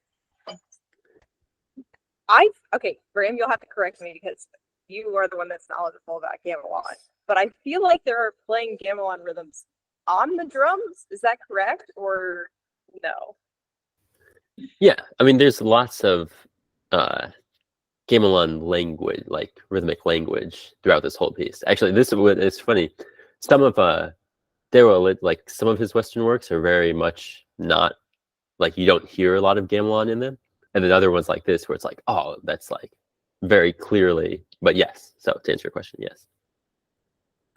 okay, Graham, you'll have to correct me because you are the one that's knowledgeable about gamelan. But I feel like they're playing gamelan rhythms on the drums. Is that correct or no? Yeah, I mean, there's lots of gamelan language, like rhythmic language, throughout this whole piece. Actually, this is funny. Some of Daewoo, like some of his Western works are very much not like you don't hear a lot of gamelan in them, and then other ones like this where it's like, oh, that's like very clearly. But yes, so to answer your question, yes.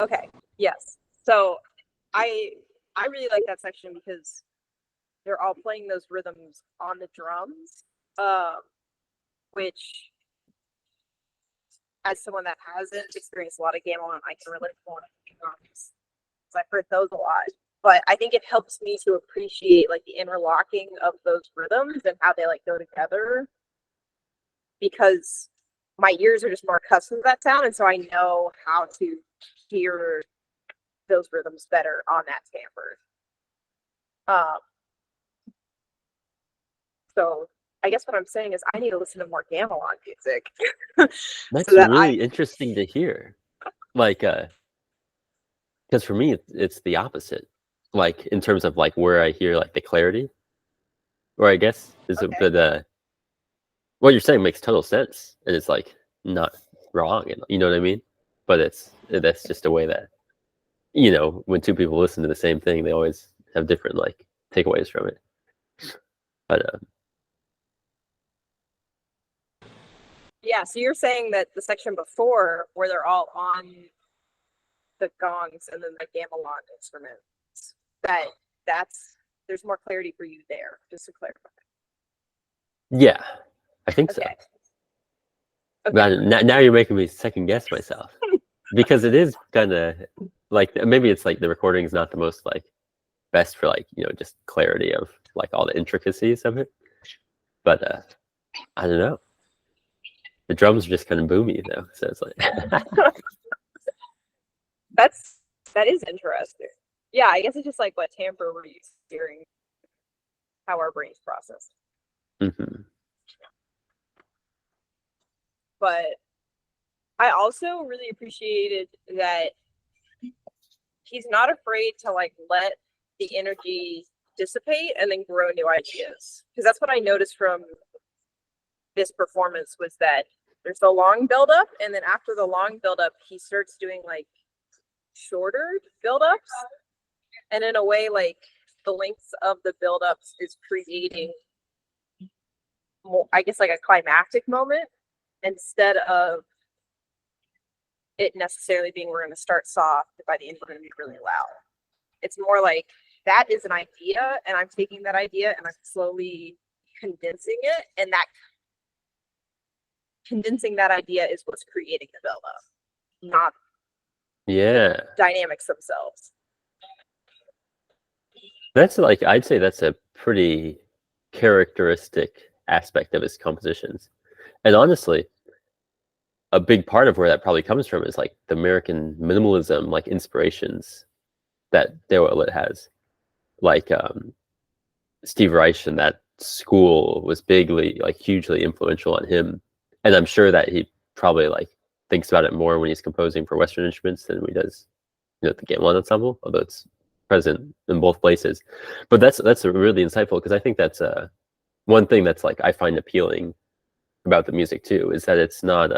Okay, yes. So I really like that section because they're all playing those rhythms on the drums, which, as someone that hasn't experienced a lot of gamelan, I can relate more to drums. So I've heard those a lot, but I think it helps me to appreciate like the interlocking of those rhythms and how they like go together, because my ears are just more accustomed to that sound, and so I know how to hear those rhythms better on that timbre. So I guess what I'm saying is I need to listen to more gamelan music. That's so that really interesting to hear. Like, because for me, it's the opposite. Like in terms of like where I hear like the clarity, or I guess is Okay. but what you're saying makes total sense, and it's like not wrong, and you know what I mean. But that's just a way that, you know, when two people listen to the same thing, they always have different like takeaways from it. But yeah, so you're saying that the section before where they're all on the gongs and then the gamelan instruments, there's more clarity for you there, just to clarify. yeah, I think so. Okay. But now you're making me second guess myself, because it is kind of like, maybe it's like the recording is not the most like best for like, you know, just clarity of like all the intricacies of it. But I don't know. The drums are just kind of boomy though, so it's like that is interesting. Yeah, I guess it's just like what timbre we're used to hearing, how our brains process. Mhm. But I also really appreciated that he's not afraid to like let the energy dissipate and then grow new ideas. Because that's what I noticed from this performance, was that there's a long buildup, and then after the long buildup, he starts doing like shorter buildups. And in a way, like the length of the buildups is creating more, I guess, like a climactic moment instead of it necessarily being we're going to start soft, by the end we're going to be really loud. It's more like that is an idea, and I'm taking that idea and I'm slowly condensing it, and that condensing that idea is what's creating the buildup, not Yeah, dynamics themselves. that's like, I'd say that's a pretty characteristic aspect of his compositions. And honestly, a big part of where that probably comes from is like the American minimalism, like inspirations that Daewoo has. Like Steve Reich and that school was bigly, like hugely influential on him. And I'm sure that he probably like thinks about it more when he's composing for Western instruments than when he does, you know, the gamelan ensemble, although it's present in both places. But that's really insightful, because I think that's one thing that's like I find appealing about the music too, is that it's not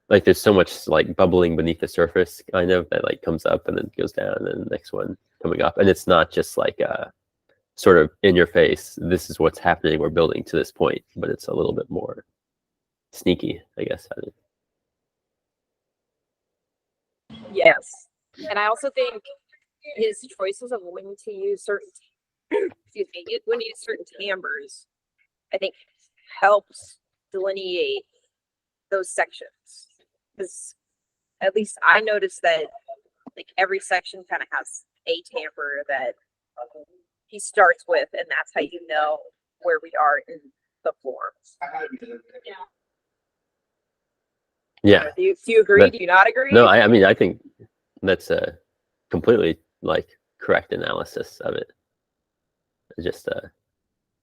like there's so much like bubbling beneath the surface kind of that like comes up and then goes down, and then the next one coming up, and it's not just like sort of in your face, this is what's happening, we're building to this point, but it's a little bit more sneaky, I guess. Yes. And I also think his choices of when to use certain excuse me, when to use certain timbres, I think helps delineate those sections. Because at least I noticed that like every section kind of has a timbre that he starts with, and that's how you know where we are in the form. Yeah. Do you agree? Do you not agree? No, I mean, I think that's a completely like correct analysis of it. Just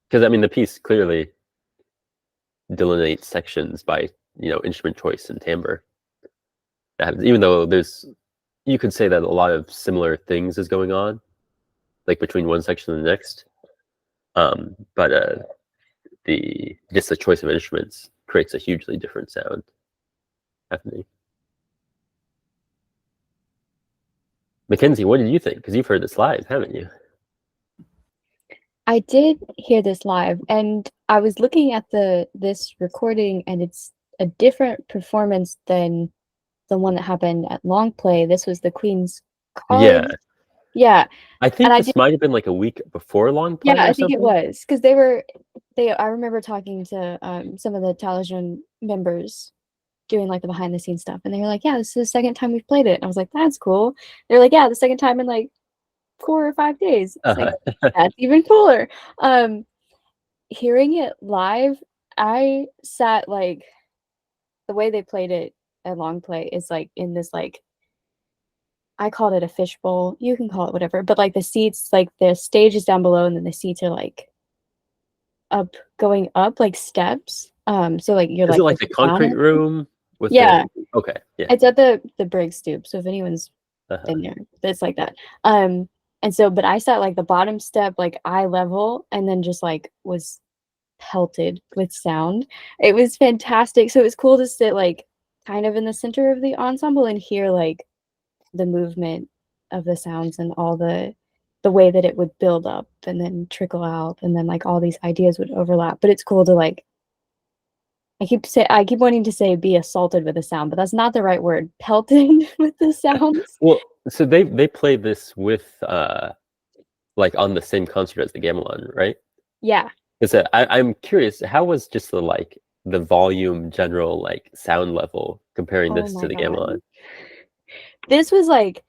because I mean, the piece clearly delineates sections by instrument choice and timbre. Even though you could say that a lot of similar things is going on, like between one section and the next. But the choice of instruments creates a hugely different sound happening. Mackenzie, what did you think? Because you've heard this live, haven't you? I did hear this live, and I was looking at this recording, and it's a different performance than the one that happened at Long Play. This was the Queen's College. Yeah. I think this might have been like a week before Long Play. Yeah, I think it was, because I remember talking to some of the Taliesin members doing like the behind the scenes stuff, and they were like, yeah, this is the second time we've played it. And I was like, that's cool. They're like, yeah, the second time in like 4 or 5 days. It's like, that's even cooler. Hearing it live, I sat like, the way they played it at Long Play is like in this like, I called it a fishbowl. You can call it whatever, but like the seats, like the stage is down below, and then the seats are like going up like steps. So like you're is it like the concrete room with okay, yeah, it's at the Briggs Stoop. So if anyone's in there, it's like that. And so, but I sat like the bottom step, like eye level, and then just like was pelted with sound. It was fantastic. So it was cool to sit like kind of in the center of the ensemble and hear like the movement of the sounds and all the way that it would build up and then trickle out, and then like all these ideas would overlap. But it's cool to like, I keep wanting to say be assaulted with the sound, but that's not the right word. Pelted with the sounds. Well, so they played this with like on the same concert as the Gamelan, right? Yeah. Because I'm curious, how was just the volume general like sound level comparing this to the Gamelan? This was like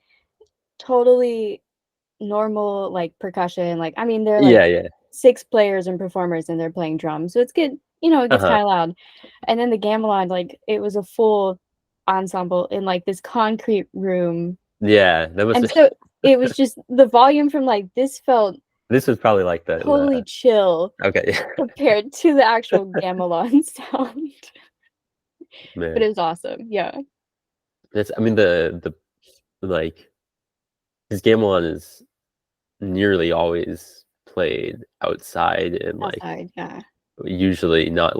totally normal, like percussion. Like, I mean, they're like 6 players and performers, and they're playing drums, so it's good. It gets kind of loud. And then the Gamelan, like, it was a full ensemble in like this concrete room. Yeah, that was. And so it was just the volume from like this felt. This was probably like the totally chill. Okay. Compared to the actual Gamelan sound. Man. But it was awesome. Yeah. I mean the like his Gamelan is nearly always played outside and like usually not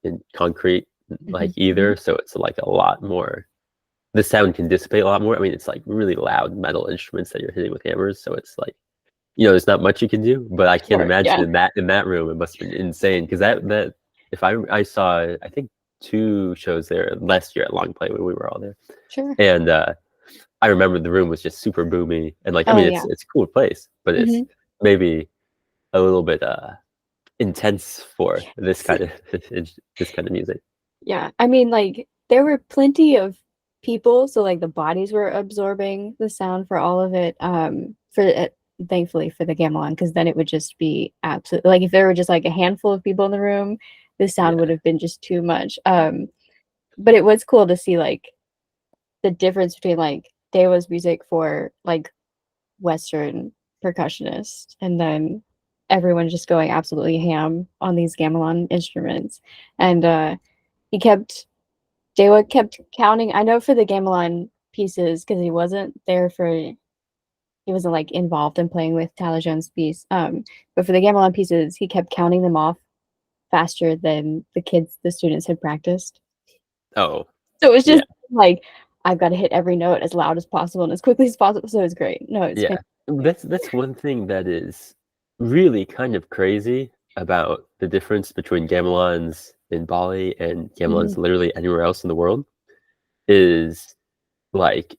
in concrete like either, so it's like a lot more, the sound can dissipate a lot more. I mean, it's like really loud metal instruments that you're hitting with hammers, so it's like there's not much you can do. But I can't imagine in that room it must have been insane, because that if I saw I think 2 shows there last year at Long Play when we were all there. Sure. And I remember the room was just super boomy, and like I mean it's a cool place, but it's maybe a little bit intense for this kind of music. Yeah, I mean, like there were plenty of people, so like the bodies were absorbing the sound for all of it. Thankfully for the Gamelan, because then it would just be absolutely like if there were just like a handful of people in the room, the sound would have been just too much. But it was cool to see like the difference between like Dewa's music for like Western percussionists, and then everyone just going absolutely ham on these Gamelan instruments. And Dewa kept counting. I know for the Gamelan pieces, because he wasn't like involved in playing with Taliesin's piece. But for the Gamelan pieces, he kept counting them off faster than the students had practiced. Oh. So it was just like, I've got to hit every note as loud as possible and as quickly as possible. So it's great. No, it's fantastic. That's one thing that is really kind of crazy about the difference between Gamelans in Bali and Gamelans literally anywhere else in the world is like,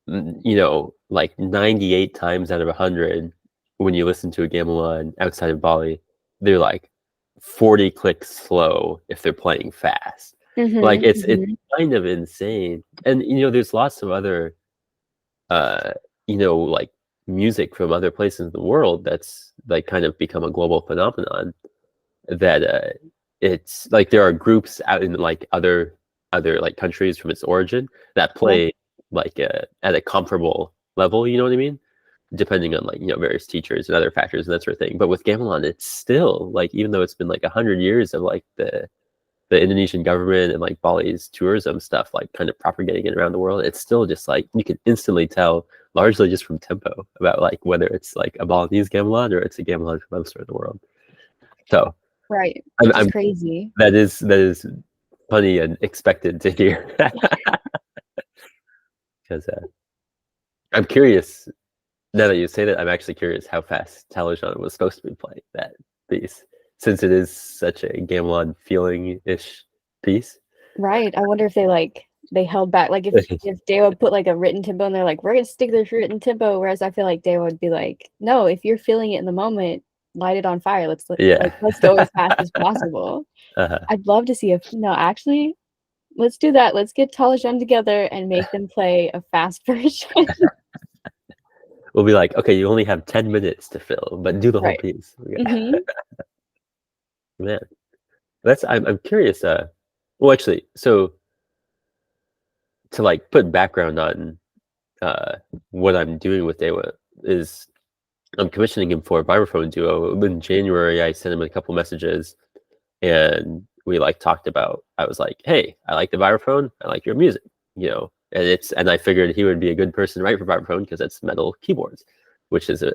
like 98 times out of 100 when you listen to a Gamelan outside of Bali, they're like 40 clicks slow if they're playing fast. Like it's kind of insane. And there's lots of other like music from other places in the world that's like kind of become a global phenomenon. That it's like there are groups out in like other like countries from its origin that play like at a comparable level. You know what I mean? Depending on like, you know, various teachers and other factors and that sort of thing. But with gamelan, it's still like, even though it's been like 100 years of like the Indonesian government and like Bali's tourism stuff, like kind of propagating it around the world, it's still just like you can instantly tell, largely just from tempo, about like whether it's like a Balinese gamelan or it's a gamelan from elsewhere in the world. So Right, which is crazy. That is funny and expected to hear. Because I'm curious. Now that you say that, I'm actually curious how fast Talajan was supposed to be playing that piece, since it is such a gamelan feeling-ish piece. Right. I wonder if they held back. Like if Dewa put like a written tempo and they're like, we're gonna stick this written tempo, whereas I feel like Dewa would be like, no, if you're feeling it in the moment, light it on fire. Let's go as fast as possible. I'd love to see actually, let's do that. Let's get Talajan together and make them play a fast version. We'll be like, okay, you only have 10 minutes to fill, but do the whole piece. Mm-hmm. Man, I'm curious. Well, actually, so to like put background on what I'm doing with Dewa is I'm commissioning him for a vibraphone duo. In January, I sent him a couple messages, and we like talked about. I was like, "Hey, I like the vibraphone. I like your music, you know." And I figured he would be a good person to write for vibraphone because it's metal keyboards, which is a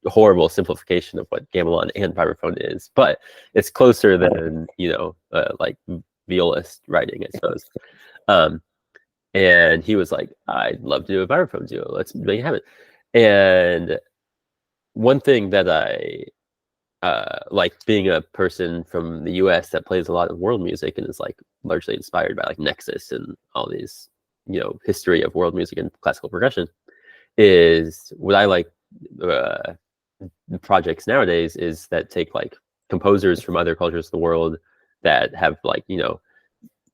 horrible simplification of what gamelan and vibraphone is. But it's closer than, you know, like violist writing, I suppose. And he was like, "I'd love to do a vibraphone duo. Let's make it happen." And one thing that I like, being a person from the US that plays a lot of world music and is like largely inspired by like Nexus and all these, you know, history of world music and classical percussion, is what I like projects nowadays is that take like composers from other cultures of the world that have like, you know,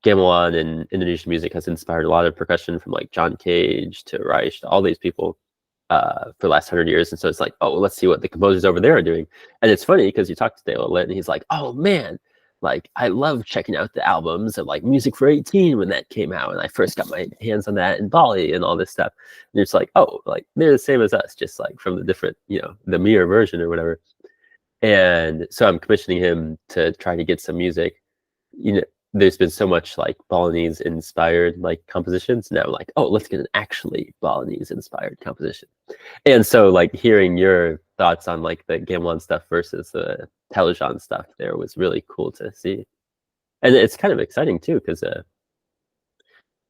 gamelan and Indonesian music has inspired a lot of percussion from like John Cage to Reich to all these people for the last 100 years. And so it's like, oh, let's see what the composers over there are doing. And it's funny because you talk to Dale Lit and he's like, oh man, like I love checking out the albums of like Music for 18 when that came out. And I first got my hands on that in Bali and all this stuff. And it's like, oh, like they're the same as us, just like from the different, you know, the mirror version or whatever. And so I'm commissioning him to try to get some music. You know, there's been so much like Balinese inspired like compositions. Now I'm like, oh, let's get an actually Balinese inspired composition. And so like hearing your thoughts on like the gamelan stuff versus the Talajan stuff there was really cool to see. And it's kind of exciting too, because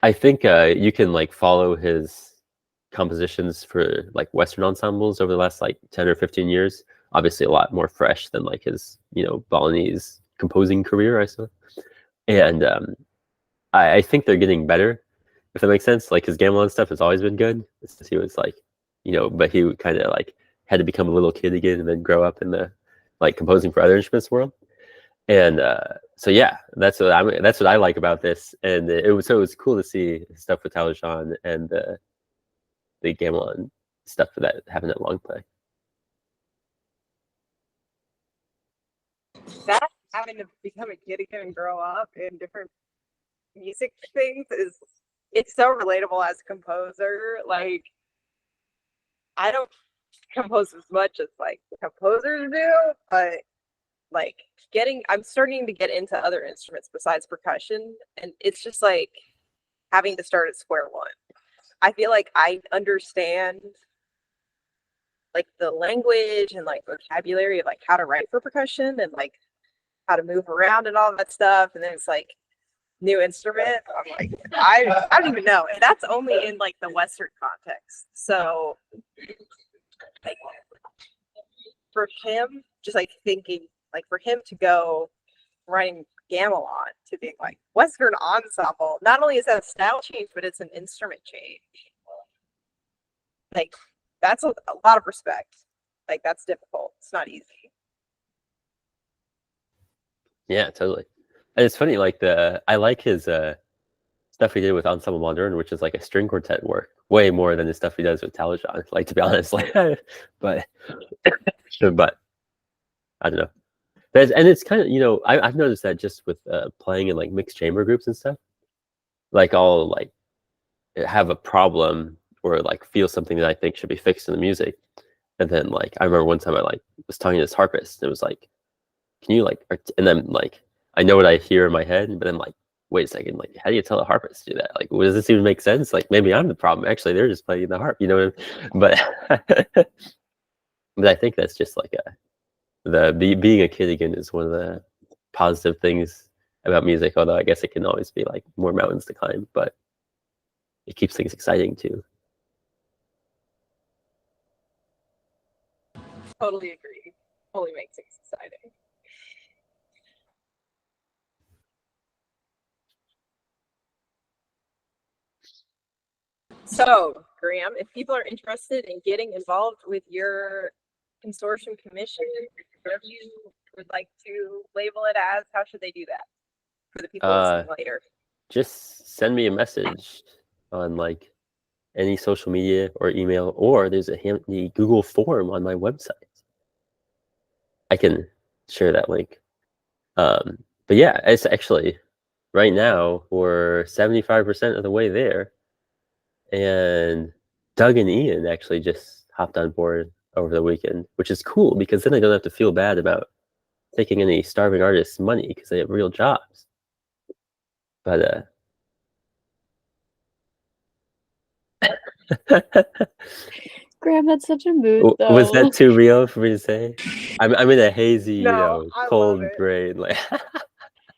I think you can like follow his compositions for like Western ensembles over the last like 10 or 15 years. Obviously a lot more fresh than like his, you know, Balinese composing career, I suppose. And I think they're getting better, if that makes sense. Like his gamelan stuff has always been good. It's just he was like, you know, but he kind of like had to become a little kid again and then grow up in the like composing for other instruments world. And so yeah, that's what I like about this. And it was cool to see stuff with Talajan and the gamelan stuff for that having that long play. That having to become a kid again and grow up in different music things it's so relatable as a composer. Like I don't compose as much as like composers do, but like I'm starting to get into other instruments besides percussion, and it's just like having to start at square one. I feel like I understand like the language and like vocabulary of like how to write for percussion and like how to move around and all that stuff, and then it's like new instrument. I'm like, I don't even know, and that's only in like the Western context. So like for him, just like thinking like for him to go writing gamelan to being like Western ensemble, not only is that a style change, but it's an instrument change. Like that's a lot of respect. Like that's difficult. It's not easy. Yeah, totally. And it's funny, like I like his stuff he did with Ensemble Modern, which is like a string quartet work, way more than the stuff he does with Talajan. Like, to be honest, like, but I don't know. And it's kind of, you know, I've noticed that just with playing in like mixed chamber groups and stuff. Like, I'll like have a problem or like feel something that I think should be fixed in the music, and then like I remember one time I like was talking to this harpist, and it was like, can you like, and then like I know what I hear in my head, but then like, wait a second, like, how do you tell a harpist to do that? Like, does this even make sense? Like, maybe I'm the problem. Actually, they're just playing the harp, you know what I mean? But I think that's just like being a kid again is one of the positive things about music, although I guess it can always be like more mountains to climb, but it keeps things exciting too. Totally agree. Totally makes things exciting. So, Graham, if people are interested in getting involved with your consortium commission, whatever you would like to label it as, how should they do that for the people listening later? Just send me a message on like any social media or email, or there's a handy Google form on my website. I can share that link. But yeah, it's actually right now we're 75% of the way there, and Doug and Ian actually just hopped on board over the weekend, which is cool because then I don't have to feel bad about taking any starving artists' money because they have real jobs. But Graham, that's such a mood, though. Was that too real for me to say? I'm in a hazy, you know, cold brain. Like,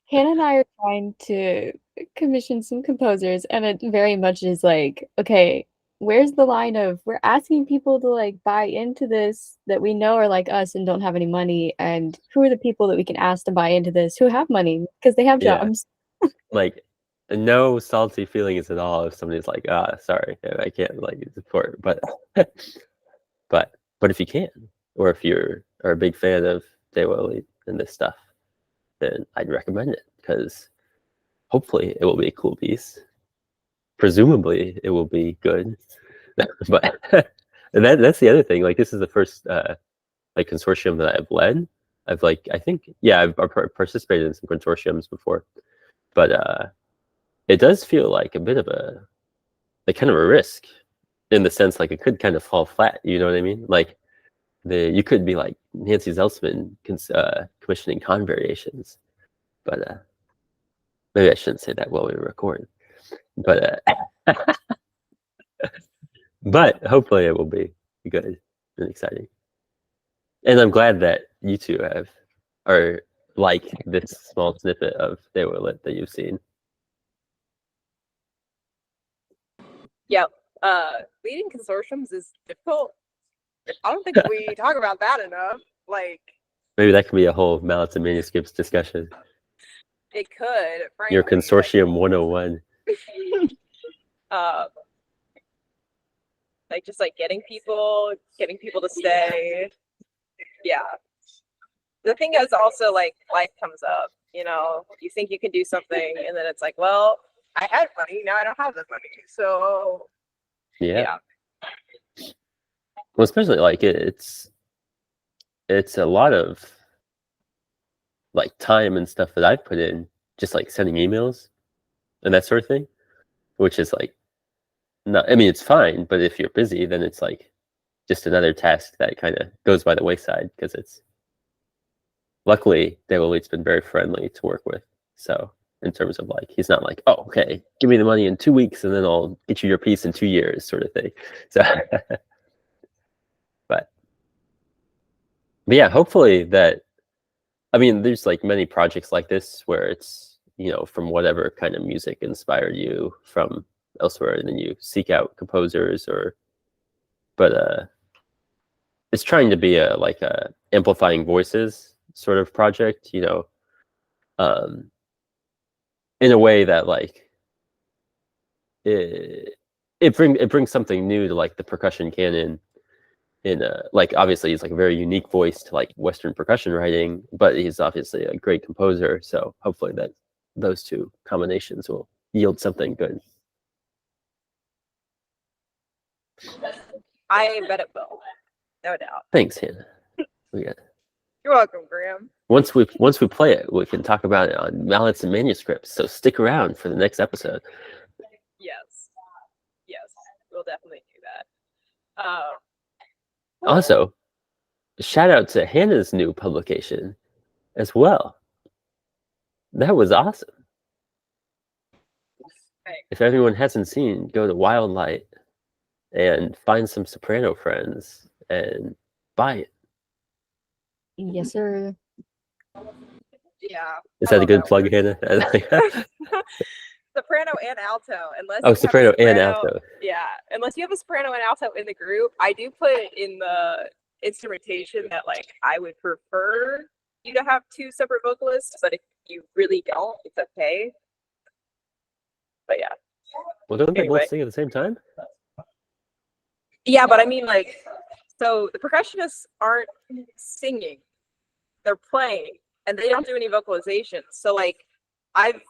Hannah and I are trying to commission some composers, and it very much is like, okay, where's the line of we're asking people to like buy into this that we know are like us and don't have any money, and who are the people that we can ask to buy into this who have money because they have jobs? Like, no salty feelings at all if somebody's like, sorry, I can't like support, but but if you can, or if you're a big fan of Daewoo and this stuff, then I'd recommend it because hopefully it will be a cool piece. Presumably it will be good, but that's the other thing. Like, this is the first like consortium that I've led. I've like, I think, yeah, I've participated in some consortiums before, but it does feel like a bit of a like kind of a risk in the sense like it could kind of fall flat. You know what I mean? Like you could be like Nancy Zelsman commissioning con variations, but maybe I shouldn't say that while we record. But but hopefully it will be good and exciting. And I'm glad that you two are like this small snippet of Daewoo that you've seen. Yeah, leading consortiums is difficult. I don't think we talk about that enough. Like, maybe that could be a whole Mallets and Manuscripts discussion. It could, frankly. Your consortium 101. Like, just like getting people to stay. Yeah. The thing is also, like, life comes up, you know, you think you can do something and then it's like, well, I had money, now I don't have the money. So yeah. Well, especially like it's a lot of like time and stuff that I've put in just like sending emails and that sort of thing, which is like not, I mean, it's fine, but if you're busy, then it's like just another task that kind of goes by the wayside because it's luckily Daewoo's been very friendly to work with. So in terms of like, he's not like, oh, okay, give me the money in 2 weeks and then I'll get you your piece in 2 years sort of thing. So but yeah, hopefully that, I mean, there's like many projects like this where it's, you know, from whatever kind of music inspired you from elsewhere, and then you seek out composers but it's trying to be a amplifying voices sort of project, you know, in a way that like it brings something new to like the percussion canon. In like, obviously he's like a very unique voice to like Western percussion writing, but he's obviously a great composer. So hopefully that those two combinations will yield something good. I bet it will, no doubt. Thanks, Hannah. You're welcome, Graham. Once we play it, we can talk about it on Mallets and Manuscripts. So stick around for the next episode. Yes, we'll definitely do that. Also, shout out to Hannah's new publication as well. That was awesome. Thanks. If everyone hasn't seen, go to Wildlight and find some soprano friends and buy it. Yes, sir. Yeah. Is that a good plug, Hannah? Soprano and alto, unless Oh, you have a soprano and alto. Yeah, unless you have a soprano and alto in the group, I do put in the instrumentation that like I would prefer you to have 2 separate vocalists, but if you really don't, it's okay. But yeah. Well, don't they Anyway. both sing at the same time? Yeah, but I mean, like, so the percussionists aren't singing; they're playing, and they don't do any vocalization. So, like, I've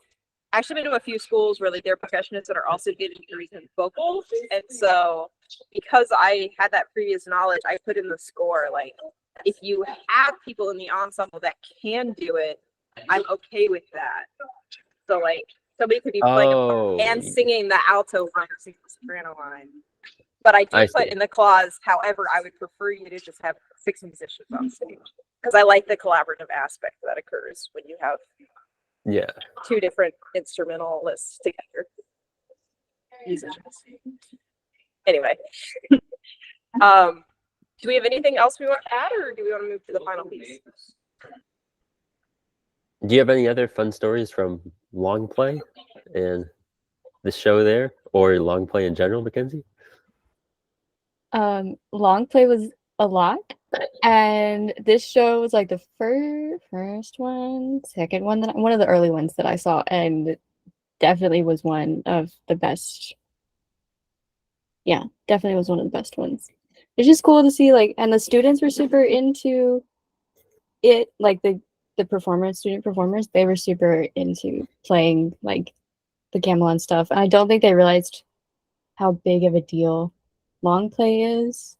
actually been to a few schools where like they're percussionists that are also getting degrees in vocals, and so because I had that previous knowledge, I put in the score like, if you have people in the ensemble that can do it, I'm okay with that. So, like, somebody could be playing a part and singing the alto line or singing the soprano line. But I do put in the clause, however, I would prefer you to just have 6 musicians on stage. Because I like the collaborative aspect that occurs when you have 2 different instrumentalists together. Musicians. Anyway. Do we have anything else we want to add, or do we want to move to the final piece? Do you have any other fun stories from long play and the show there, or long play in general, Mackenzie? Long play was a lot, and this show was like the first one, second one, one of the early ones that I saw, and definitely was one of the best. Yeah, definitely was one of the best ones. It's just cool to see, like, and the students were super into it, like the student performers, they were super into playing like the gamelan stuff, and I don't think they realized how big of a deal long play is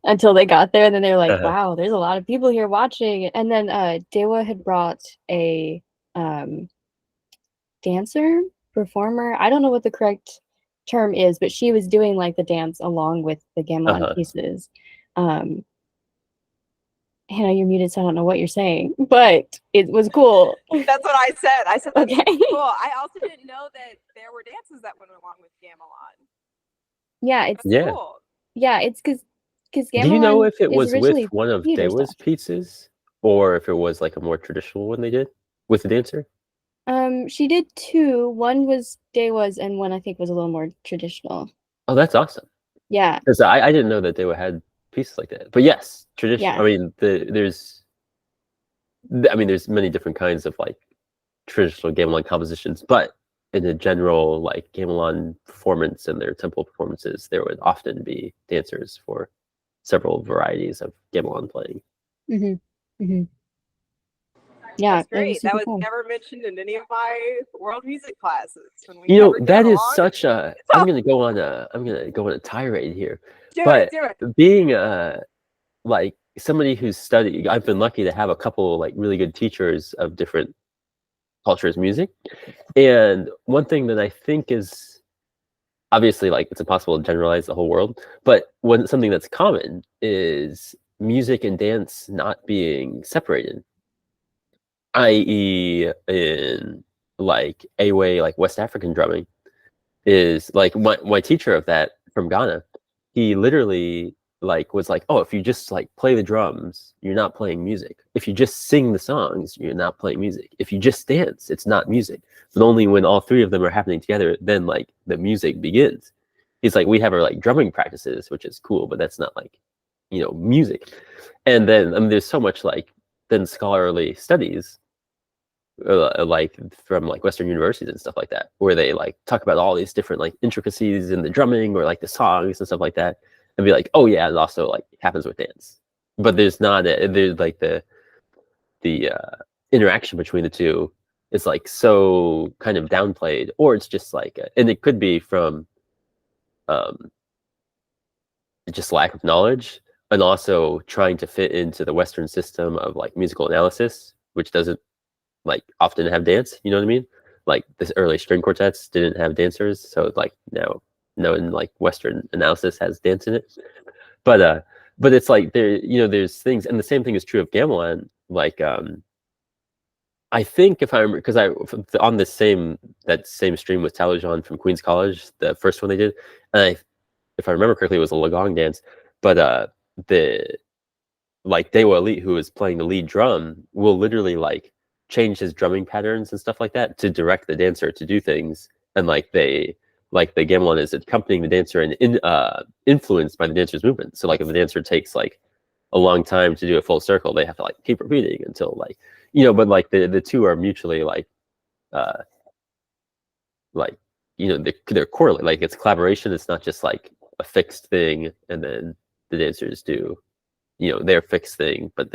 until they got there, and then they're like, wow, there's a lot of people here watching. And then Dewa had brought a dancer, performer, I don't know what the correct term is, but she was doing like the dance along with the gamelan pieces. Hannah, you're muted, so I don't know what you're saying, but it was cool. That's what I said. I said that's okay. Cool. I also didn't know that there were dances that went along with gamelan. Yeah, it's cool. Yeah, it's because gamelan. Do you know if it was with one of Dewa's pieces, or if it was like a more traditional one they did with the dancer? She did 2. One was Dewa's, and one I think was a little more traditional. Oh, that's awesome. Yeah, because I didn't know that Dewa had pieces like that. But yes, traditional. Yeah. I mean, there's many different kinds of like traditional gamelan compositions, but in a general like gamelan performance and their temple performances, there would often be dancers for several varieties of gamelan playing. Yeah, that's great. That was cool. never mentioned in any of my world music classes. When we That is such a. I'm gonna go on a tirade here. Do it. Being like somebody who's studied, I've been lucky to have a couple like really good teachers of different cultures' music, and one thing that I think is obviously like it's impossible to generalize the whole world, but something that's common is music and dance not being separated. I.e., in like Awe, like West African drumming, is like my teacher of that from Ghana. He literally like was like, oh, if you just like play the drums, you're not playing music. If you just sing the songs, you're not playing music. If you just dance, it's not music. But only when all 3 of them are happening together, then like the music begins. He's like, we have our like drumming practices, which is cool, but that's not like, music. And then there's so much like then scholarly studies like from like Western universities and stuff like that, where they like talk about all these different like intricacies in the drumming or like the songs and stuff like that, and be like, oh yeah, it also like happens with dance. But there's like the interaction between the 2 is like so kind of downplayed, or it's just like, and it could be from just lack of knowledge, and also trying to fit into the Western system of like musical analysis, which doesn't like often have dance. You know what I mean? Like this early string quartets didn't have dancers, so like now no in like Western analysis has dance in it. But it's like there, you know, there's things, and the same thing is true of gamelan. Like I think if I remember, because I on the same stream with Talajon from Queens College, the first one they did, and if I remember correctly, it was a Lagong dance. But the like Daewoo Elite, who is playing the lead drum, will literally like change his drumming patterns and stuff like that to direct the dancer to do things, and like the gamelan is accompanying the dancer and influenced by the dancer's movement. So like if the dancer takes like a long time to do a full circle, they have to like keep repeating until like, you know, but like the two are mutually like you know, they're correlated. Like it's collaboration. It's not just like a fixed thing and then the dancers do, you know, their fixed thing, but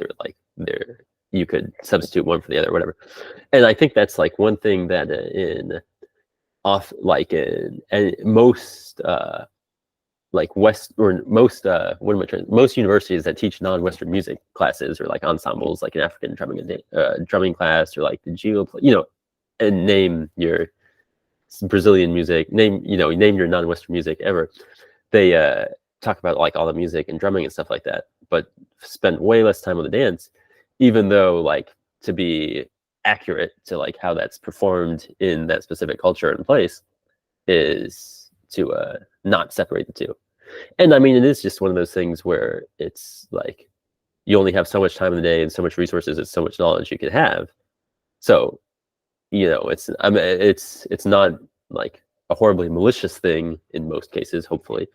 they're you could substitute one for the other, whatever. And I think that's like one thing that in most like West, or most most universities that teach non-Western music classes, or like ensembles, like an African drumming class, or like the geo, you know, and name your Brazilian music, name your non-Western music ever. They talk about like all the music and drumming and stuff like that, but spend way less time on the dance, even though like to be accurate to like how that's performed in that specific culture and place is to not separate the two. And I mean, it is just one of those things where it's like you only have so much time in the day and so much resources and so much knowledge you could have. So, you know, it's not like a horribly malicious thing in most cases, hopefully,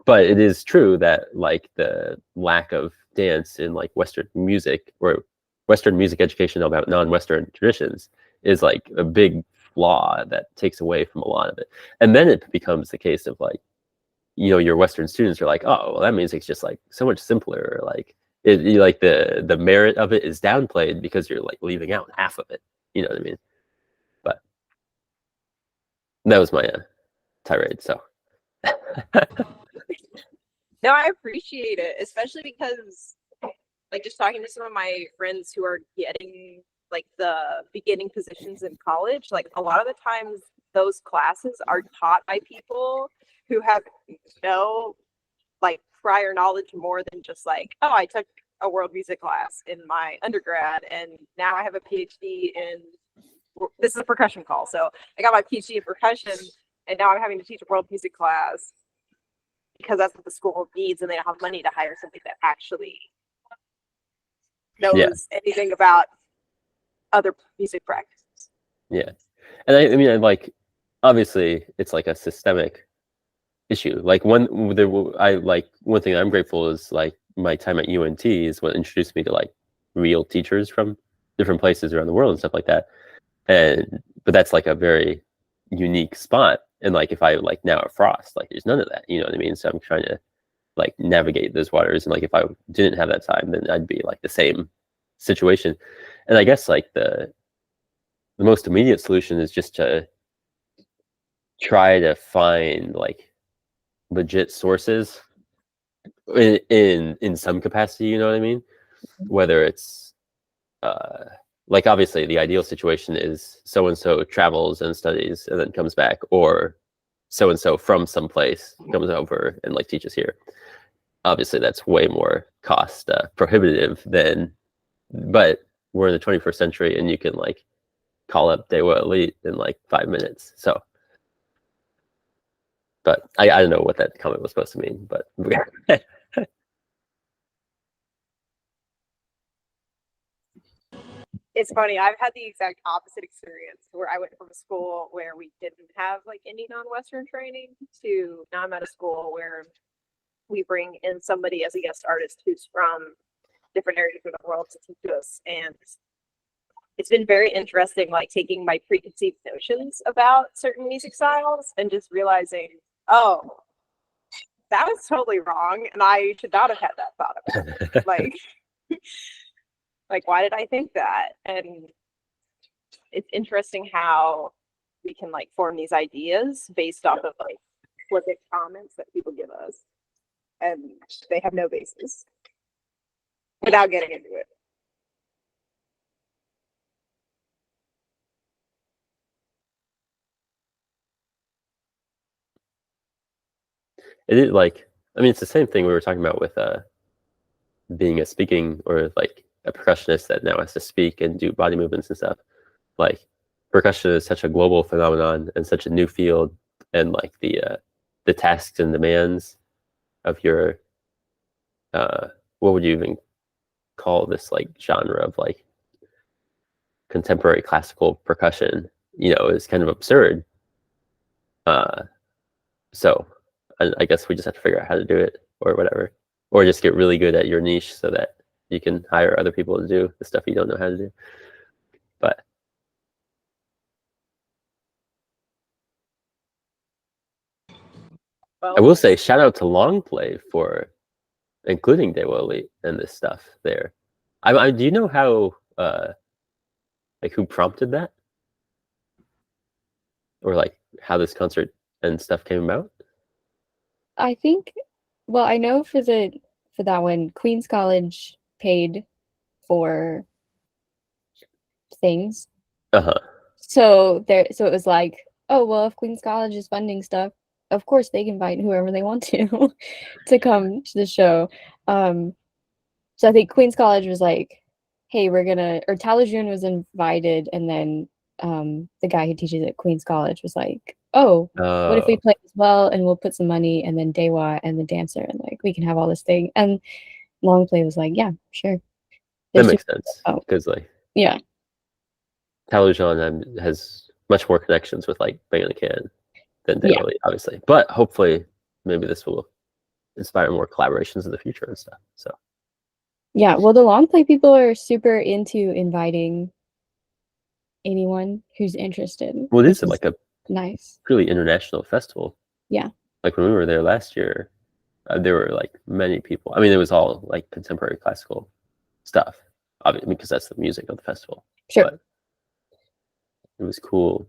but it is true that like the lack of dance in like Western music, or Western music education about non-Western traditions, is like a big flaw that takes away from a lot of it. And then it becomes the case of like, you know, your Western students are like, oh, well, that music's just like so much simpler. Like like the merit of it is downplayed because you're like leaving out half of it. You know what I mean? But that was my tirade. So no, I appreciate it, especially because like just talking to some of my friends who are getting like the beginning positions in college, like a lot of the times those classes are taught by people who have no like prior knowledge more than just like, oh, I took a world music class in my undergrad and now I have a PhD in, this is a percussion call, so I got my PhD in percussion and now I'm having to teach a world music class because that's what the school needs, and they don't have money to hire somebody that actually knows anything about other music practices. Yeah, and I mean, like obviously it's like a systemic issue. Like one thing I'm grateful is like my time at UNT is what introduced me to like real teachers from different places around the world and stuff like that. But that's like a very unique spot. And like if I like now at Frost, like there's none of that, you know what I mean? So I'm trying to like navigate those waters. And like if I didn't have that time, then I'd be like the same situation. And I guess like the most immediate solution is just to try to find like legit sources in some capacity, you know what I mean? Whether it's like obviously the ideal situation is so and so travels and studies and then comes back, or so and so from someplace comes over and like teaches here. Obviously that's way more cost prohibitive than, but we're in the 21st century and you can like call up Daewoo Elite in like 5 minutes. So but I don't know what that comment was supposed to mean, but it's funny. I've had the exact opposite experience where I went from a school where we didn't have like any non-Western training to now I'm at a school where we bring in somebody as a guest artist who's from different areas of the world to teach us. And it's been very interesting, like taking my preconceived notions about certain music styles and just realizing, oh, that was totally wrong. And I should not have had that thought about it. Like, why did I think that? And it's interesting how we can like form these ideas based off of like flippant comments that people give us, and they have no basis without getting into it. It is like, I mean, it's the same thing we were talking about with being a speaking or like a percussionist that now has to speak and do body movements and stuff. Like percussion is such a global phenomenon and such a new field, and like the tasks and demands of your what would you even call this like genre of like contemporary classical percussion, is kind of absurd. So I guess we just have to figure out how to do it or whatever, or just get really good at your niche so that you can hire other people to do the stuff you don't know how to do. But I will say shout out to Longplay for including Daewoo Elite and this stuff there. Do you know how like who prompted that, or like how this concert and stuff came about? I think, well, I know for that one, Queens College paid for things. So it was like, oh well, if Queens College is funding stuff, of course they can invite whoever they want to to come to the show. So I think Queens College was like, hey, or Talajun was invited, and then the guy who teaches at Queens College was like, oh, what if we play as well, and we'll put some money, and then Daewoo and the dancer, and like we can have all this thing. And Longplay was like, yeah, sure. That makes sense, because like, yeah, Talajun has much more connections with like Bang on the Can than Daewoo Elite, obviously. But hopefully, maybe this will inspire more collaborations in the future and stuff. So yeah, well, the Longplay people are super into inviting anyone who's interested. Well, it is like a nice, really international festival. Yeah. Like when we were there last year, there were like many people. I mean, it was all like contemporary classical stuff, obviously, because that's the music of the festival. Sure. But it was cool.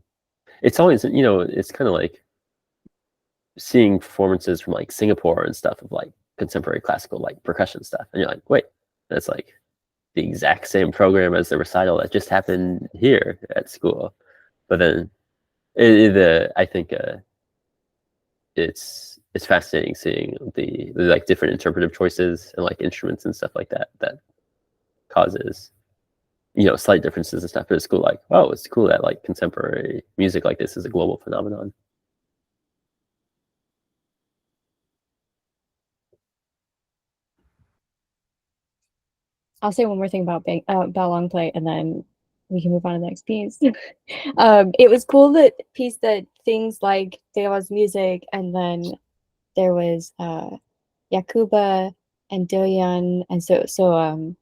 It's always, it's kind of like seeing performances from like Singapore and stuff of like contemporary classical like percussion stuff, and you're like, wait, that's like the exact same program as the recital that just happened here at school. But then I think it's fascinating seeing the like different interpretive choices and like instruments and stuff like that causes slight differences and stuff. But it's cool, like, oh, it's cool that like contemporary music like this is a global phenomenon. I'll say one more thing about Longplay, and then we can move on to the next piece. It was cool that things like Daewoo's music, and then there was Yakuba and Doyeon, and so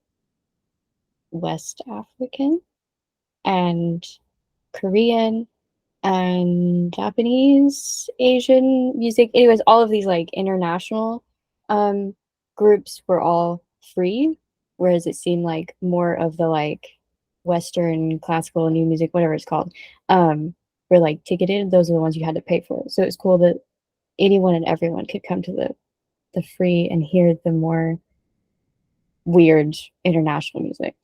West African and Korean and Japanese, Asian music. Anyways, all of these like international groups were all free, whereas it seemed like more of the like Western classical new music, whatever it's called, were like ticketed. Those are the ones you had to pay for. So it's cool that anyone and everyone could come to the free and hear the more weird international music.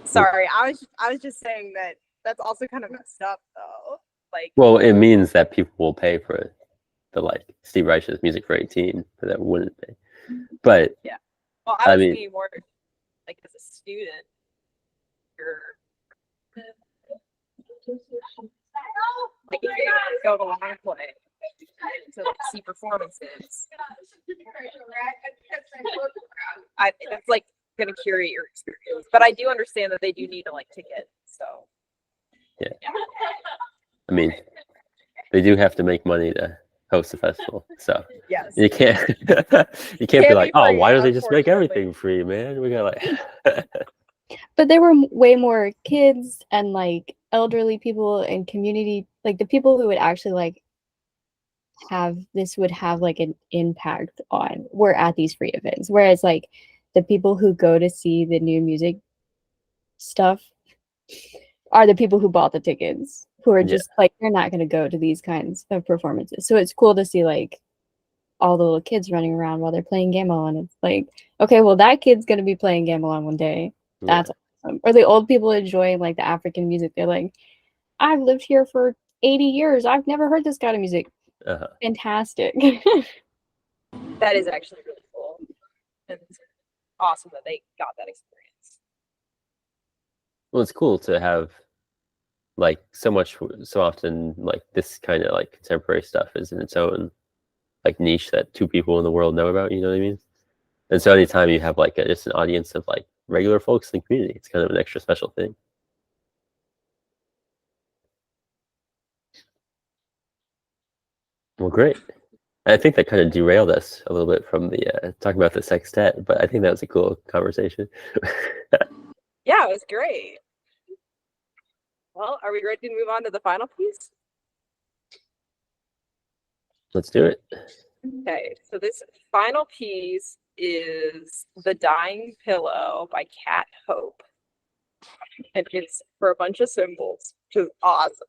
Sorry, I was just saying that that's also kind of messed up though. Like, well, it means that people will pay for the like Steve Reich's music for 18 for that wouldn't pay. But yeah, well, I was thinking more like as a student, you're like if you go to Longplay to like, see performances, it's like gonna curate your experience. But I do understand that they do need to like ticket. So yeah. I mean, they do have to make money to host the festival, so yes, you can't be like, oh, why don't they just make everything free, man? We got like. But there were way more kids and like elderly people and community, like the people who would actually like would have like an impact on we're at these free events. Whereas like the people who go to see the new music stuff are the people who bought the tickets, who are just like, they're not going to go to these kinds of performances. So it's cool to see like all the little kids running around while they're playing gamelan. It's like, okay, well, that kid's going to be playing gamelan one day. That's awesome. Or the old people enjoying like the African music. They're like, I've lived here for 80 years. I've never heard this kind of music. Fantastic. That is actually really cool. And it's awesome that they got that experience. Well, it's cool to have like so often like this kind of like contemporary stuff is in its own like niche that 2 people in the world know about, you know what I mean? And so anytime you have like just an audience of like regular folks in the community, it's kind of an extra special thing. Well, great. I think that kind of derailed us a little bit from the talking about the sextet, but I think that was a cool conversation. Yeah, it was great. Well, are we ready to move on to the final piece? Let's do it. Okay, so this final piece is The Dying Pillow by Cat Hope. And it's for a bunch of symbols, which is awesome.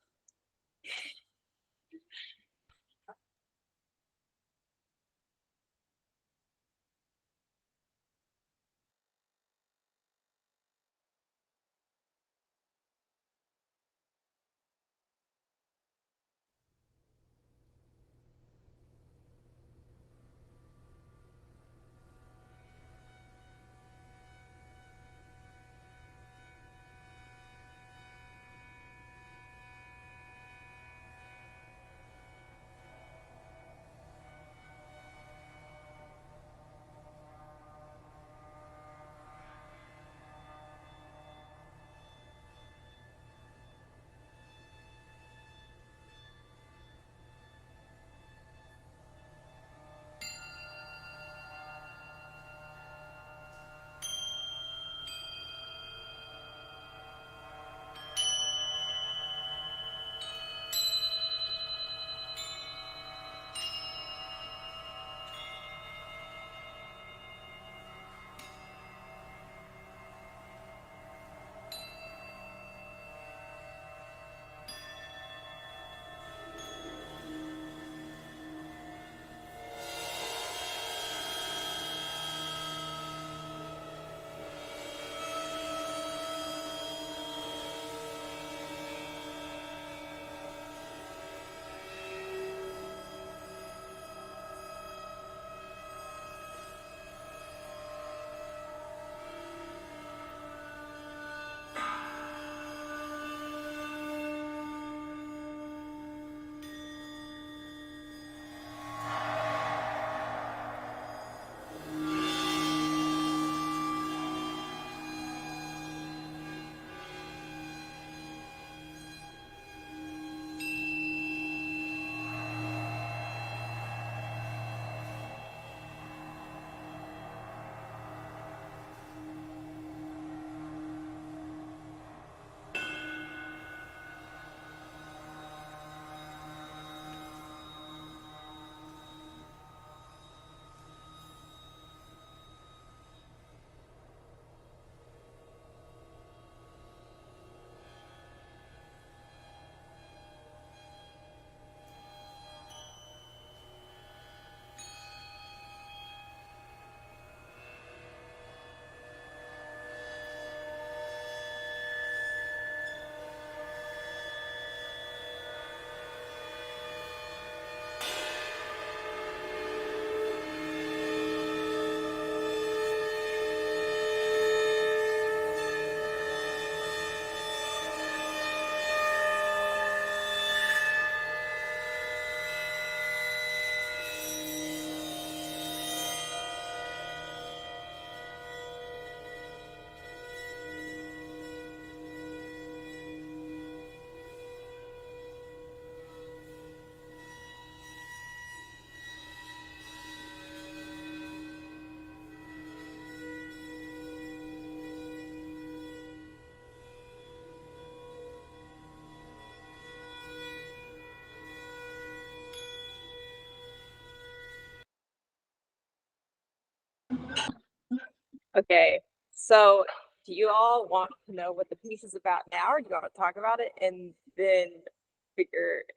Okay, so do you all want to know what the piece is about now, or do you want to talk about it and then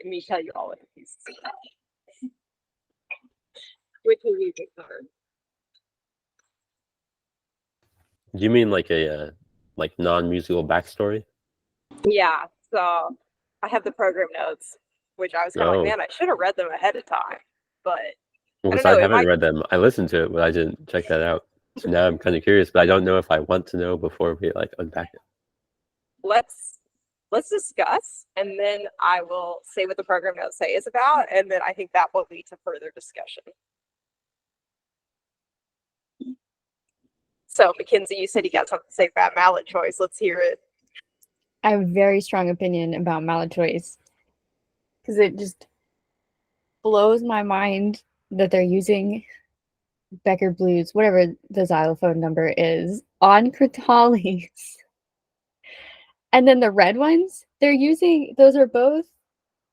me tell you all what the piece is about? Which will you prefer? Do you mean like a like non-musical backstory? Yeah, so I have the program notes, which I was kind of like, Oh, man, I should have read them ahead of time, but well, I don't because know. I It haven't might. read them. I listened to it, but I didn't check that out. So now I'm kind of curious, but I don't know if I want to know before we like unpack it. Let's discuss, and then I will say what the program notes say is about, and then I think that will lead to further discussion. So, Mackenzie, you said you got something to say about mallet choice. Let's hear it. I have a very strong opinion about mallet choice because it just blows my mind that they're using Becker Blues, whatever the xylophone number is, on Crotales. And then the red ones, those are both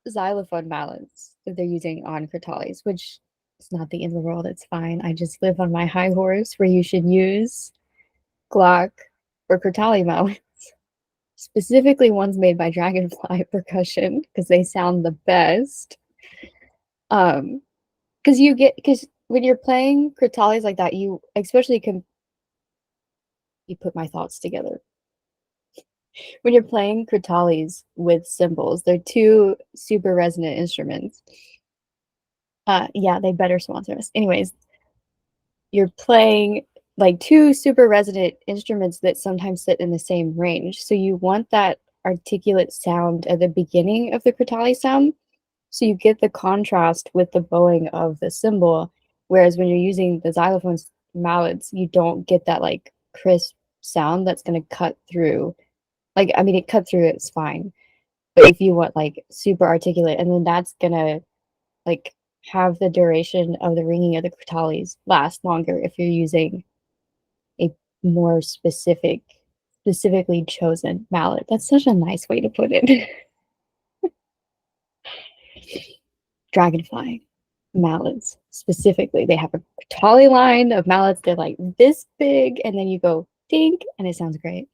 xylophone mallets that they're using on Crotales, which is not the end of the world. It's fine. I just live on my high horse where you should use Glock or Crotale mallets. Specifically ones made by Dragonfly Percussion because they sound the best. Because when you're playing Crotales like that, you especially can you put my thoughts together. When you're playing Crotales with cymbals, they're two super resonant instruments. Yeah, they better sponsor us. Anyways, you're playing like two super resonant instruments that sometimes sit in the same range. So you want that articulate sound at the beginning of the Crotale sound. So you get the contrast with the bowing of the cymbal. Whereas when you're using the xylophone mallets, you don't get that like crisp sound that's going to cut through. Like, I mean, it cut through, it's fine. But if you want like super articulate, and then that's going to like have the duration of the ringing of the crotales last longer if you're using a more specifically chosen mallet. That's such a nice way to put it. Dragonfly mallets specifically. They have a crotale line of mallets. They're like this big, and then you go dink, and it sounds great.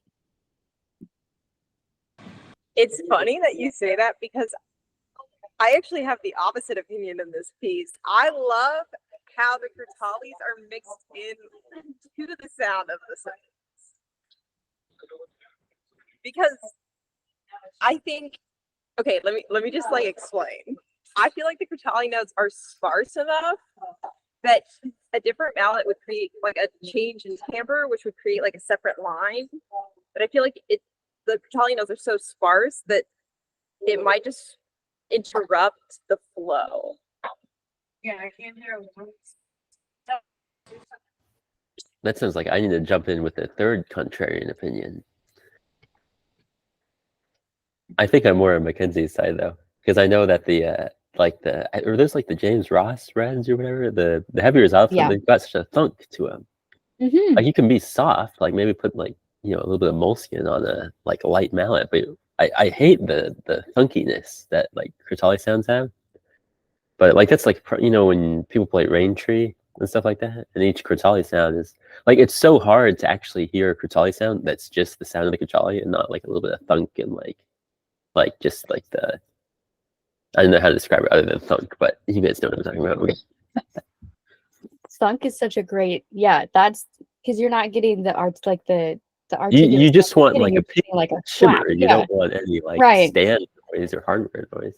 It's funny that you say that because I actually have the opposite opinion in this piece. I love how the crotales are mixed in to the sound of the sentence. Because I think, okay, let me just like explain. I feel like the crotale notes are sparse enough that a different mallet would create like a change in timbre, which would create like a separate line. But I feel like the crotale notes are so sparse that it might just interrupt the flow. Yeah, I can't hear words. That sounds like I need to jump in with a third contrarian opinion. I think I'm more on Mackenzie's side though, because I know that or there's like the James Ross reds or whatever, the heavier xylophone, Yeah. they've got such a thunk to them. Mm-hmm. Like you can be soft, like maybe put like a little bit of moleskin on a like a light mallet, but I hate the thunkiness that like crotale sounds have. But like that's like when people play Rain Tree and stuff like that, and each crotale sound is like it's so hard to actually hear a crotale sound that's just the sound of the crotale and not like a little bit of thunk and like just like the I don't know how to describe it other than thunk, but you guys know what I'm talking about. Okay. Thunk is such a great, that's because you're not getting the articulate. You just want like a shimmer. slap. You don't want any like Right. stand noise or hardware noise.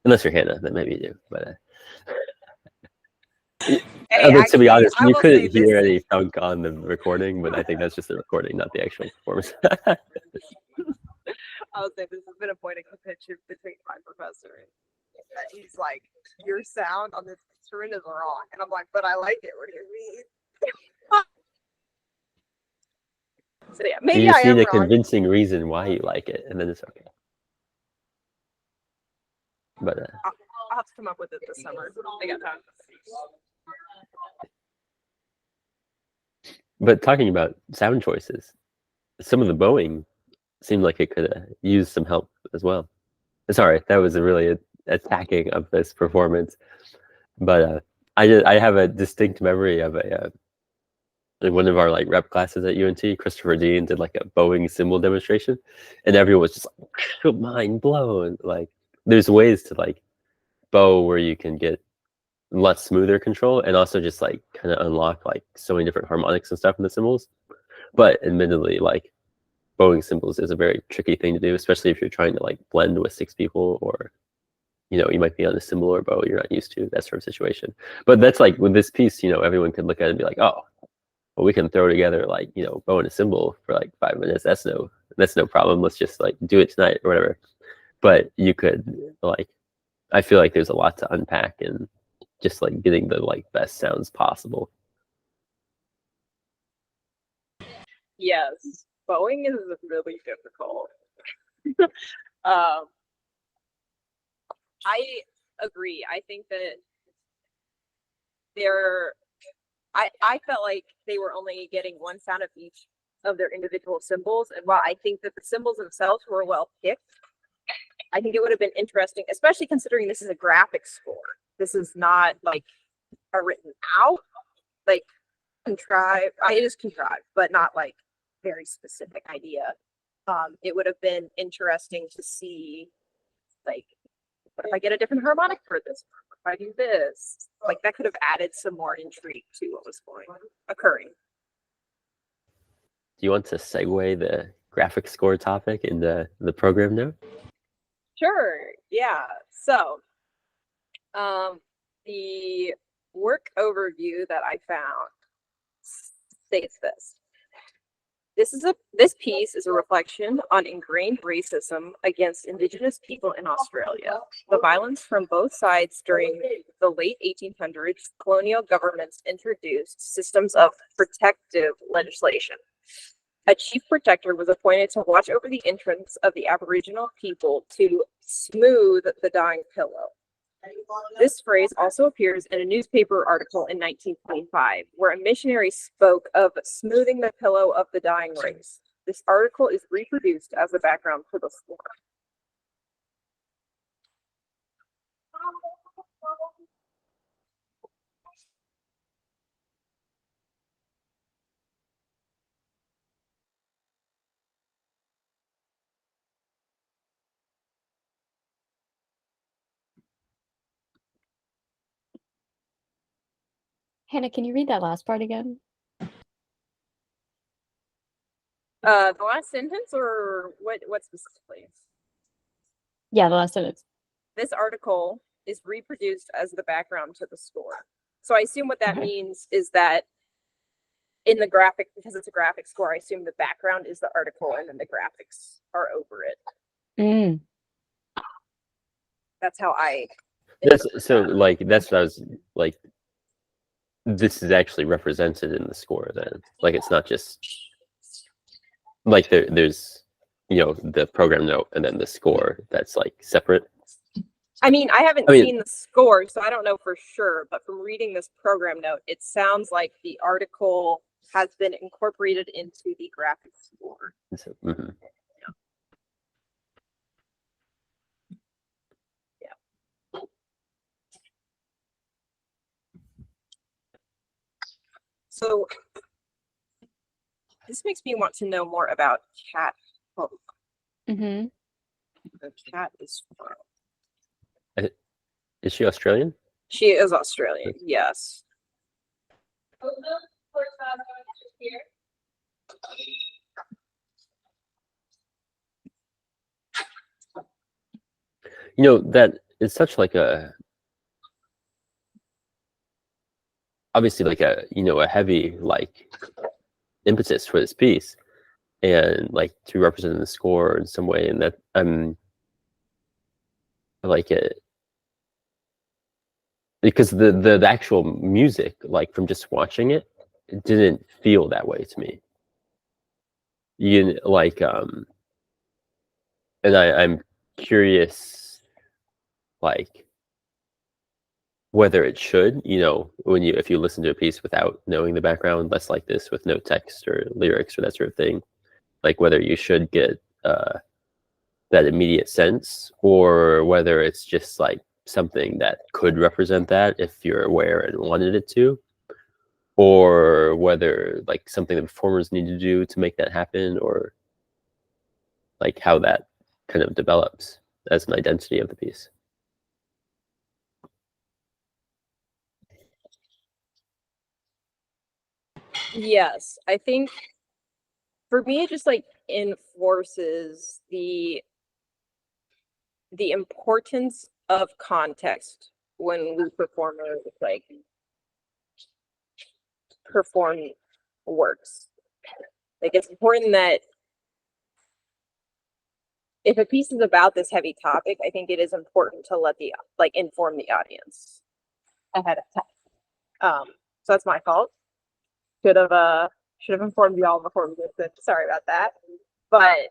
Unless you're Hannah, then maybe you do. But to be honest, you couldn't hear any thunk on the recording, but I think that's just the recording, not the actual performance. I would say this has been a point of contention between my professor and he's like, your sound on this instrument is wrong. And I'm like, but I like it. What do you mean? So yeah, maybe you just I am need a wrong. convincing reason why you like it, and then it's okay. But I'll have to come up with it this summer. I got time. But talking about sound choices, some of the bowing seemed like it could use some help as well. Sorry, that was a really attacking of this performance. But I have a distinct memory of in one of our like rep classes at UNT, Christopher Dean did like a bowing symbol demonstration, and everyone was just like mind blown. Like there's ways to like bow where you can get much smoother control and also just like kind of unlock like so many different harmonics and stuff in the cymbals. But admittedly, like bowing cymbals is a very tricky thing to do, especially if you're trying to like blend with 6 people, or you might be on a cymbal or bow you're not used to, that sort of situation. But that's like with this piece, everyone could look at it and be like, oh, well, we can throw together like bow and a cymbal for like 5 minutes. That's no problem. Let's just like do it tonight or whatever. But you could like, I feel like there's a lot to unpack in just like getting the like best sounds possible. Yes, bowing is really difficult. I agree. I think that I felt like they were only getting one sound of each of their individual cymbals. And while I think that the cymbals themselves were well picked, I think it would have been interesting, especially considering this is a graphic score. This is not like a written out, like contrived. It is contrived, but not like very specific idea. It would have been interesting to see, like, what if I get a different harmonic for this? What if I do this? Like that could have added some more intrigue to what was occurring. Do you want to segue the graphic score topic into the program note? Sure. Yeah. So, the work overview that I found states this. This piece is a reflection on ingrained racism against Indigenous people in Australia. The violence from both sides during the late 1800s, colonial governments introduced systems of protective legislation. A chief protector was appointed to watch over the entrance of the Aboriginal people to smooth the dying pillow. This phrase also appears in a newspaper article in 1925, where a missionary spoke of smoothing the pillow of the dying race. This article is reproduced as the background for the score. Hannah, can you read that last part again? The last sentence, or what specifically? Yeah, the last sentence. This article is reproduced as the background to the score. So I assume what that means is that in the graphic, because it's a graphic score, I assume the background is the article and then the graphics are over it. Mm. That's how I. That's what I was like. This is actually represented in the score then. Like it's not just like there's the program note and then the score that's like separate. I mean, I haven't seen the score, so I don't know for sure, but from reading this program note, it sounds like the article has been incorporated into the graphic score. Mm-hmm. So this makes me want to know more about Cat Folk. Mm-hmm. The cat is from. Is she Australian? She is Australian, yes. That is such like a obviously like a a heavy like impetus for this piece, and like to represent the score in some way, and that I like it because the actual music, like from just watching it didn't feel that way to me. And I'm curious, like whether it should, if you listen to a piece without knowing the background, less like this with no text or lyrics or that sort of thing, like whether you should get that immediate sense, or whether it's just like something that could represent that if you're aware and wanted it to, or whether like something the performers need to do to make that happen, or like how that kind of develops as an identity of the piece. Yes, I think for me, it just like enforces the importance of context when we performers like perform works. Like it's important that if a piece is about this heavy topic, I think it is important to let the like inform the audience ahead of time. So that's my fault. Should have informed you all before we did this. Sorry about that. But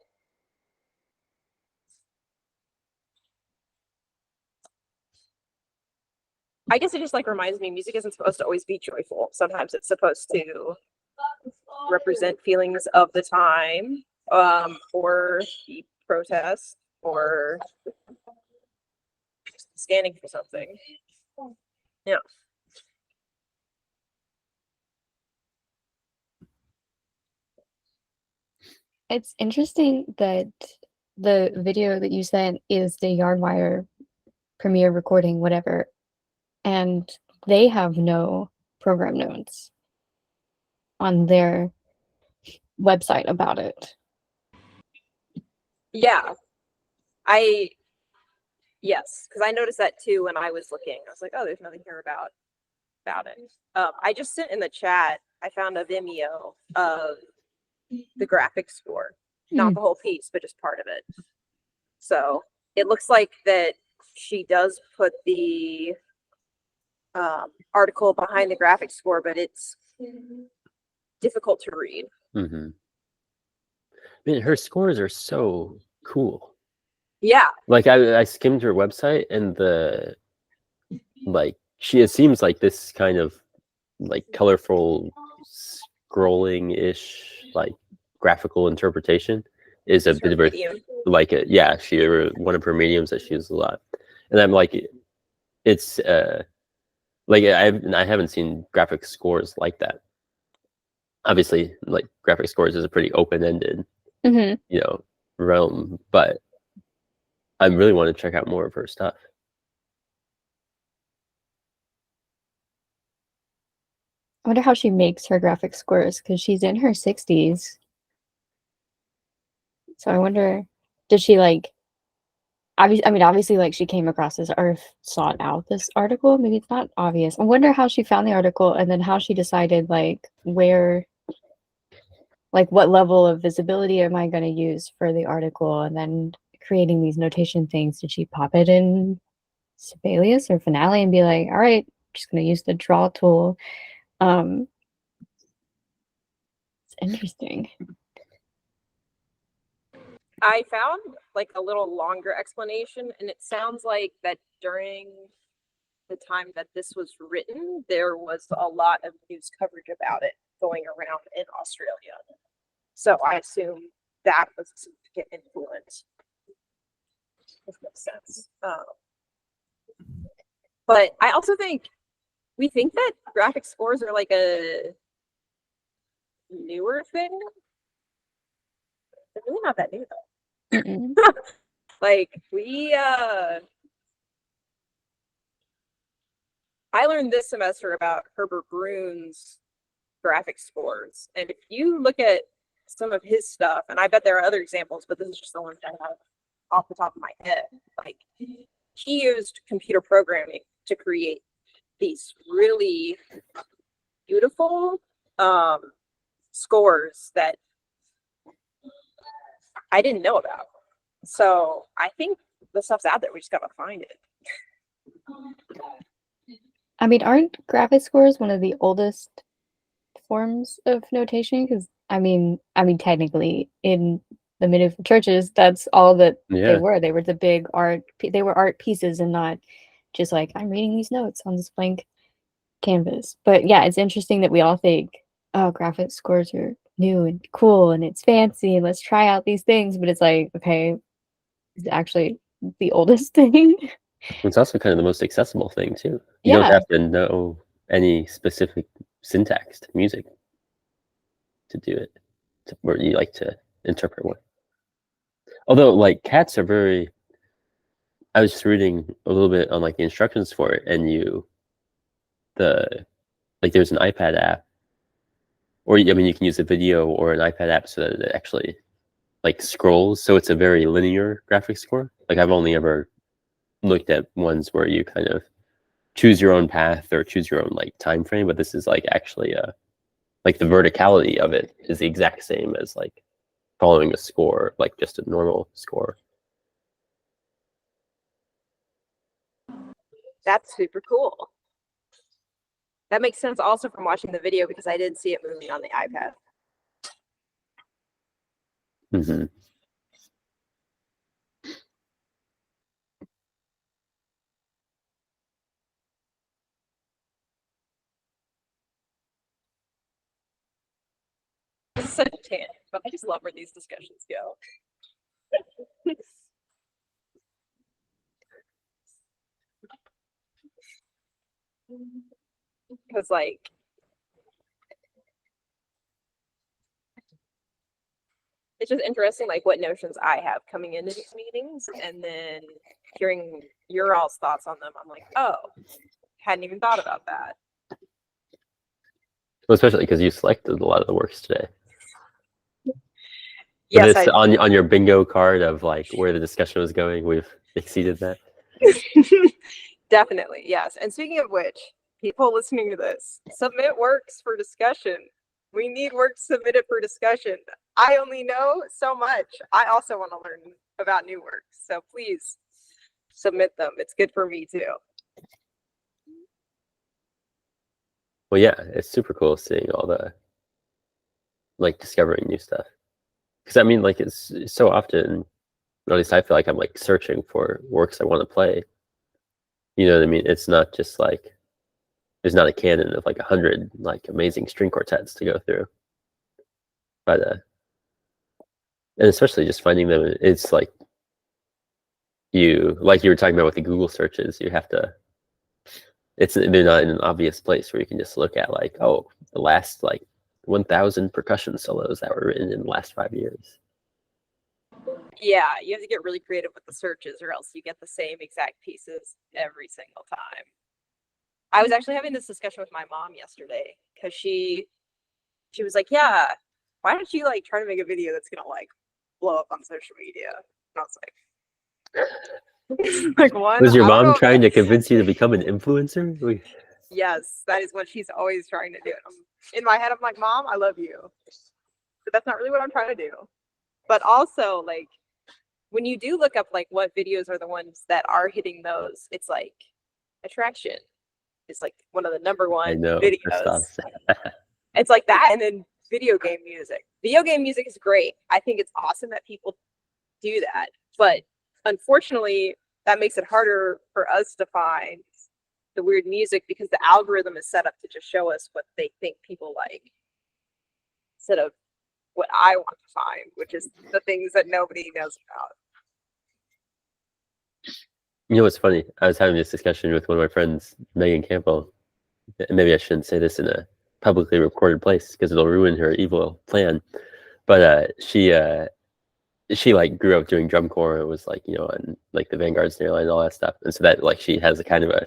I guess it just like reminds me music isn't supposed to always be joyful. Sometimes it's supposed to represent feelings of the time, or be protest, or scanning for something. Yeah. It's interesting that the video that you sent is the Yarnwire premiere recording, whatever, and they have no program notes on their website about it. Yeah. Yes, because I noticed that too when I was looking. I was like, oh, there's nothing here about it. I just sent in the chat, I found a Vimeo of the graphic score. Not the whole piece, but just part of it. So it looks like that she does put the article behind the graphic score, but it's difficult to read. Mm-hmm. I mean, her scores are so cool. Yeah. Like I skimmed her website, and it seems like this kind of like colorful scrolling-ish like graphical interpretation is a bit of a like a, yeah, one of her mediums that she uses a lot. And I'm like, it's like I haven't seen graphic scores like that. Obviously, like graphic scores is a pretty open-ended realm, but I really want to check out more of her stuff. I wonder how she makes her graphic scores, because she's in her 60s. So I wonder, did she like, obviously like she came across this or sought out this article. Maybe it's not obvious. I wonder how she found the article, and then how she decided like where, like what level of visibility am I going to use for the article, and then creating these notation things. Did she pop it in Sibelius or Finale and be like, all right, I'm just going to use the draw tool? It's interesting. I found like a little longer explanation, and it sounds like that during the time that this was written, there was a lot of news coverage about it going around in Australia. So I assume that was a significant influence. This makes sense. But I also think we think that graphic scores are like a newer thing. They're really not that new though. Like I learned this semester about Herbert Brune's graphic scores, and if you look at some of his stuff, and I bet there are other examples, but this is just the one that I have off the top of my head. Like he used computer programming to create these really beautiful scores that I didn't know about. So I think the stuff's out there. We just gotta find it. I mean, aren't graphic scores one of the oldest forms of notation? Because I mean, technically, in the medieval churches, that's all that they were. They were the big art. They were art pieces, and not just like I'm reading these notes on this blank canvas. But yeah, it's interesting that we all think, oh, graphic scores are new and cool, and it's fancy, and let's try out these things. But it's like, okay, it's actually the oldest thing. It's also kind of the most accessible thing too. You don't have to know any specific syntaxed music to do it, or you like to interpret one. Although like cats are very, I was just reading a little bit on like the instructions for it, and there's an iPad app, or I mean you can use a video or an iPad app so that it actually like scrolls, so it's a very linear graphics score. Like I've only ever looked at ones where you kind of choose your own path or choose your own like time frame, but this is like actually like the verticality of it is the exact same as like following a score, like just a normal score. That's super cool. That makes sense also from watching the video, because I did see it moving on the iPad. Mm-hmm. Such a tangent, but I just love where these discussions go. Because like it's just interesting like what notions I have coming into these meetings, and then hearing your all's thoughts on them. I'm like, oh, hadn't even thought about that. Well, especially because you selected a lot of the works today. Yes, this, on your bingo card of like where the discussion was going, we've exceeded that. Definitely, yes. And speaking of which, people listening to this, submit works for discussion. We need works submitted for discussion. I only know so much. I also want to learn about new works, so please submit them. It's good for me too. Well, yeah, it's super cool seeing all the like discovering new stuff. Because I mean, like it's so often, or at least I feel like I'm like searching for works I want to play. You know what I mean? It's not just like there's not a canon of like 100 like amazing string quartets to go through. But and especially just finding them, it's like you were talking about with the Google searches, you have to. They're not in an obvious place where you can just look at like, oh, the last like 1,000 percussion solos that were written in the last 5 years. Yeah, you have to get really creative with the searches, or else you get the same exact pieces every single time. I was actually having this discussion with my mom yesterday, because she was like, yeah, why don't you like try to make a video that's gonna like blow up on social media? And I was like, like one. Was your mom trying to convince you to become an influencer? Yes, that is what she's always trying to do. In my head, I'm like, Mom, I love you, but that's not really what I'm trying to do. But also, like, when you do look up like what videos are the ones that are hitting those, it's like attraction is like one of the number one videos. It's like that, and then video game music. Video game music is great. I think it's awesome that people do that, but unfortunately, that makes it harder for us to find the weird music, because the algorithm is set up to just show us what they think people like, instead of what I want to find, which is the things that nobody knows about. You know what's funny? I was having this discussion with one of my friends, Megan Campbell. Maybe I shouldn't say this in a publicly recorded place because it'll ruin her evil plan. But she like grew up doing drum corps. It was like, you know, on like the Vanguard snare line and all that stuff. And so that like she has a kind of a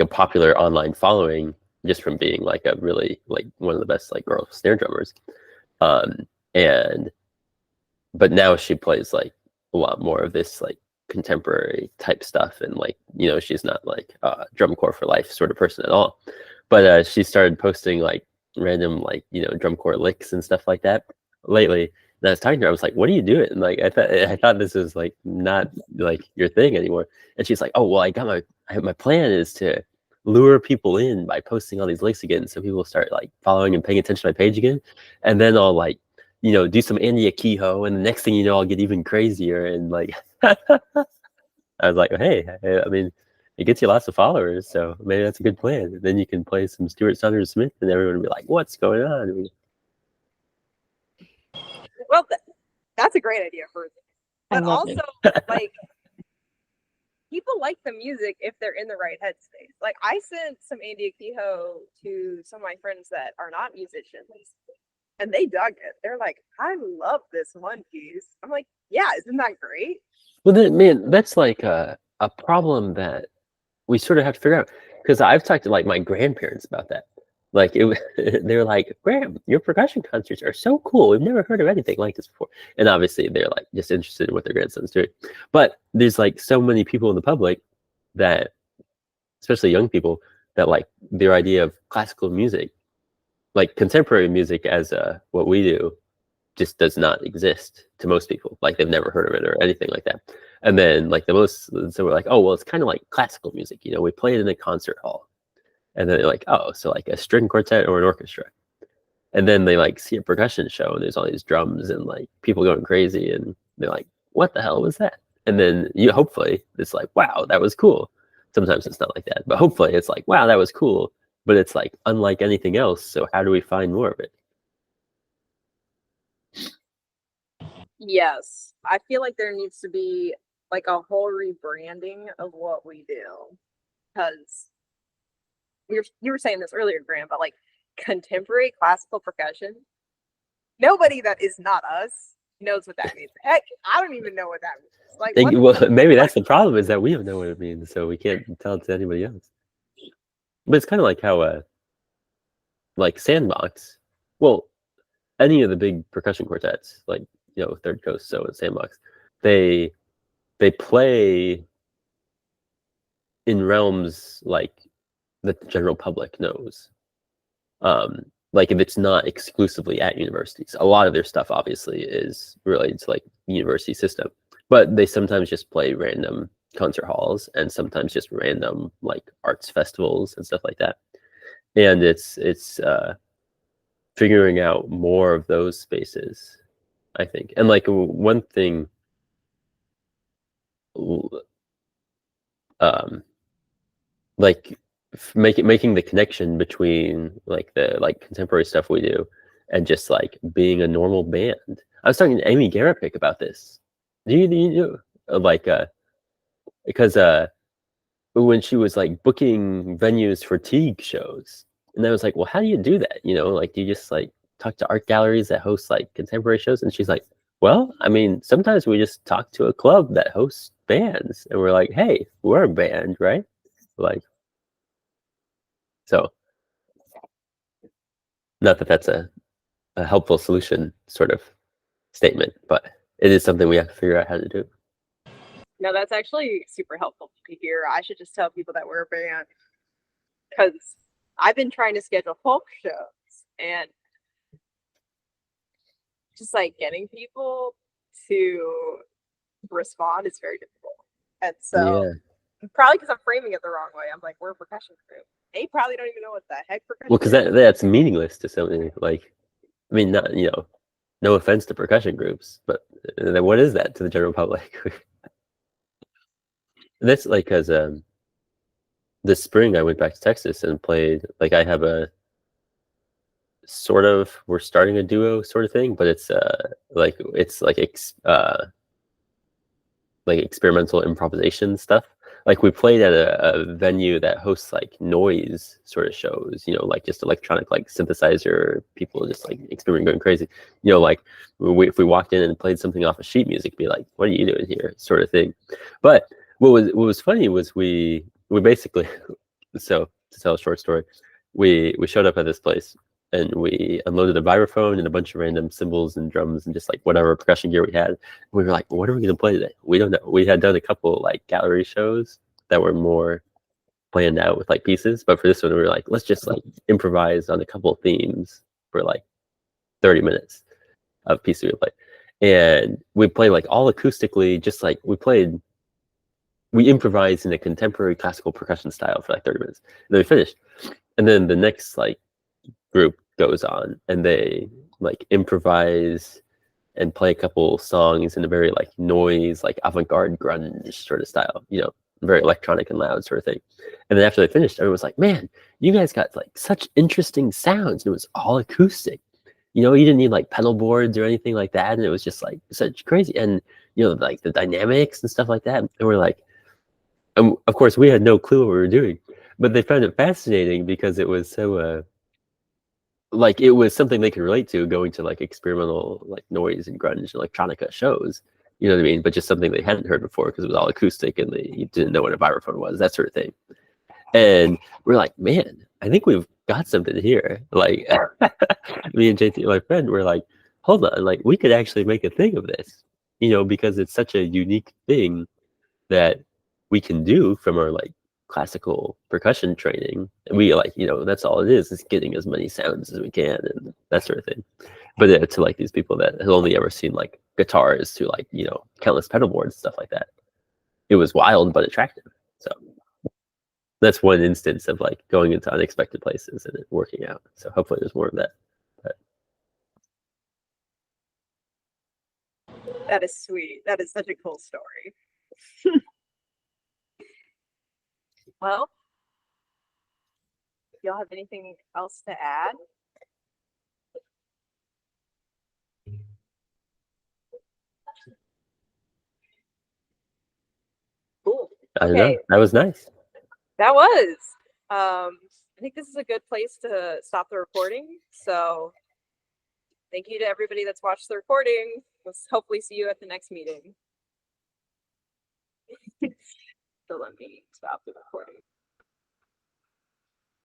popular online following just from being like a really like one of the best like girl snare drummers. But now she plays like a lot more of this like contemporary type stuff, and like, you know, she's not like drum corps for life sort of person at all. But she started posting like random like, you know, drum corps licks and stuff like that lately. And I was talking to her, I was like, what are you doing? And like I thought this was like not like your thing anymore. And she's like, oh well, my plan is to lure people in by posting all these links again, so people start like following and paying attention to my page again, and then I'll like, you know, do some Andy Akiho, and the next thing you know, I'll get even crazier. And like I was like, hey, I mean, it gets you lots of followers, so maybe that's a good plan. And then you can play some Stuart Saunders Smith, and everyone will be like, what's going on? Well, that's a great idea for, but also like people like the music if they're in the right headspace. Like I sent some Andy Akiho to some of my friends that are not musicians, and they dug it. They're like, I love this one piece. I'm like, yeah, isn't that great? Well, then, man, that's like a problem that we sort of have to figure out, because I've talked to like my grandparents about that. Like they're like, Graham, your percussion concerts are so cool. We've never heard of anything like this before. And obviously they're like just interested in what their grandson's doing. But there's like so many people in the public that, especially young people, that like their idea of classical music, like contemporary music as what we do, just does not exist to most people. Like they've never heard of it or anything like that. And then like so we're like, oh, well, it's kind of like classical music. You know, we play it in a concert hall. And then they're like, oh, so like a string quartet or an orchestra. And then they like see a percussion show and there's all these drums and like people going crazy. And they're like, what the hell was that? And then hopefully it's like, wow, that was cool. Sometimes it's not like that, but hopefully it's like, wow, that was cool. But it's like unlike anything else. So how do we find more of it? Yes. I feel like there needs to be like a whole rebranding of what we do. Because you were saying this earlier, Graham, but like contemporary classical percussion, nobody that is not us knows what that means. Heck, I don't even know what that means. Like, well, maybe that's the problem, is that we don't know what it means, so we can't tell it to anybody else. But it's kind of like how, like Sandbox. Well, any of the big percussion quartets, like Third Coast, so and Sandbox, they play in realms like that the general public knows. Like if it's not exclusively at universities, a lot of their stuff obviously is related to like the university system, but they sometimes just play random concert halls and sometimes just random like arts festivals and stuff like that. And it's figuring out more of those spaces, I think. And like one thing, like making the connection between like the contemporary stuff we do and just like being a normal band. I was talking to Amy Garapick about this. Do you like because when she was like booking venues for Teague shows, and I was like, well, how do you do that? Like, do you just like talk to art galleries that host like contemporary shows? And she's like, well, I mean, sometimes we just talk to a club that hosts bands, and we're like, hey, we're a band, right? Like, so not that that's a helpful solution sort of statement, but it is something we have to figure out how to do. No, that's actually super helpful to hear. I should just tell people that we're a band, because I've been trying to schedule folk shows, and just like getting people to respond is very difficult. And so probably because I'm framing it the wrong way, I'm like, we're a percussion group. They probably don't even know what the heck percussion Well, because that's meaningless to somebody. Like, I mean, not no offense to percussion groups, but then what is that to the general public? That's like, because this spring I went back to Texas and played, like I have a sort of, we're starting a duo sort of thing, but it's like experimental improvisation stuff. Like we played at a venue that hosts like noise sort of shows, like just electronic like synthesizer, people just like experimenting, going crazy. Like if we walked in and played something off of sheet music, be like, what are you doing here, sort of thing. But what was funny was we basically, so to tell a short story, we showed up at this place and we unloaded a vibraphone and a bunch of random cymbals and drums and just like whatever percussion gear we had. We were like, what are we going to play today? We don't know. We had done a couple like gallery shows that were more planned out with like pieces, but for this one we were like, let's just like improvise on a couple of themes for like 30 minutes of pieces we played. And we played like all acoustically, just like we improvised in a contemporary classical percussion style for like 30 minutes. And then we finished. And then the next like group goes on and they like improvise and play a couple songs in a very like noise, like avant-garde grunge sort of style, very electronic and loud sort of thing. And then after they finished, everyone was like, man, you guys got like such interesting sounds. And it was all acoustic. You didn't need like pedal boards or anything like that. And it was just like such crazy. And, like the dynamics and stuff like that. And we're like, of course, we had no clue what we were doing, but they found it fascinating because it was so like it was something they could relate to, going to like experimental like noise and grunge and electronica shows. You know what I mean? But just something they hadn't heard before because it was all acoustic and they didn't know what a vibraphone was, that sort of thing. And we're like, man, I think we've got something here. Like me and JT, my friend, were like, hold on, like we could actually make a thing of this, you know, because it's such a unique thing that we can do from our like classical percussion training. We like, you know, that's all it is getting as many sounds as we can and that sort of thing. But to like these people that have only ever seen like guitars to like, you know, countless pedal boards, stuff like that, it was wild but attractive. So that's one instance of like going into unexpected places and it working out. So hopefully there's more of that. But that is sweet. That is such a cool story. Well, y'all have anything else to add? Cool. I don't know. That was nice. That was. I think this is a good place to stop the recording. So thank you to everybody that's watched the recording. We'll hopefully see you at the next meeting. So let me stop the recording.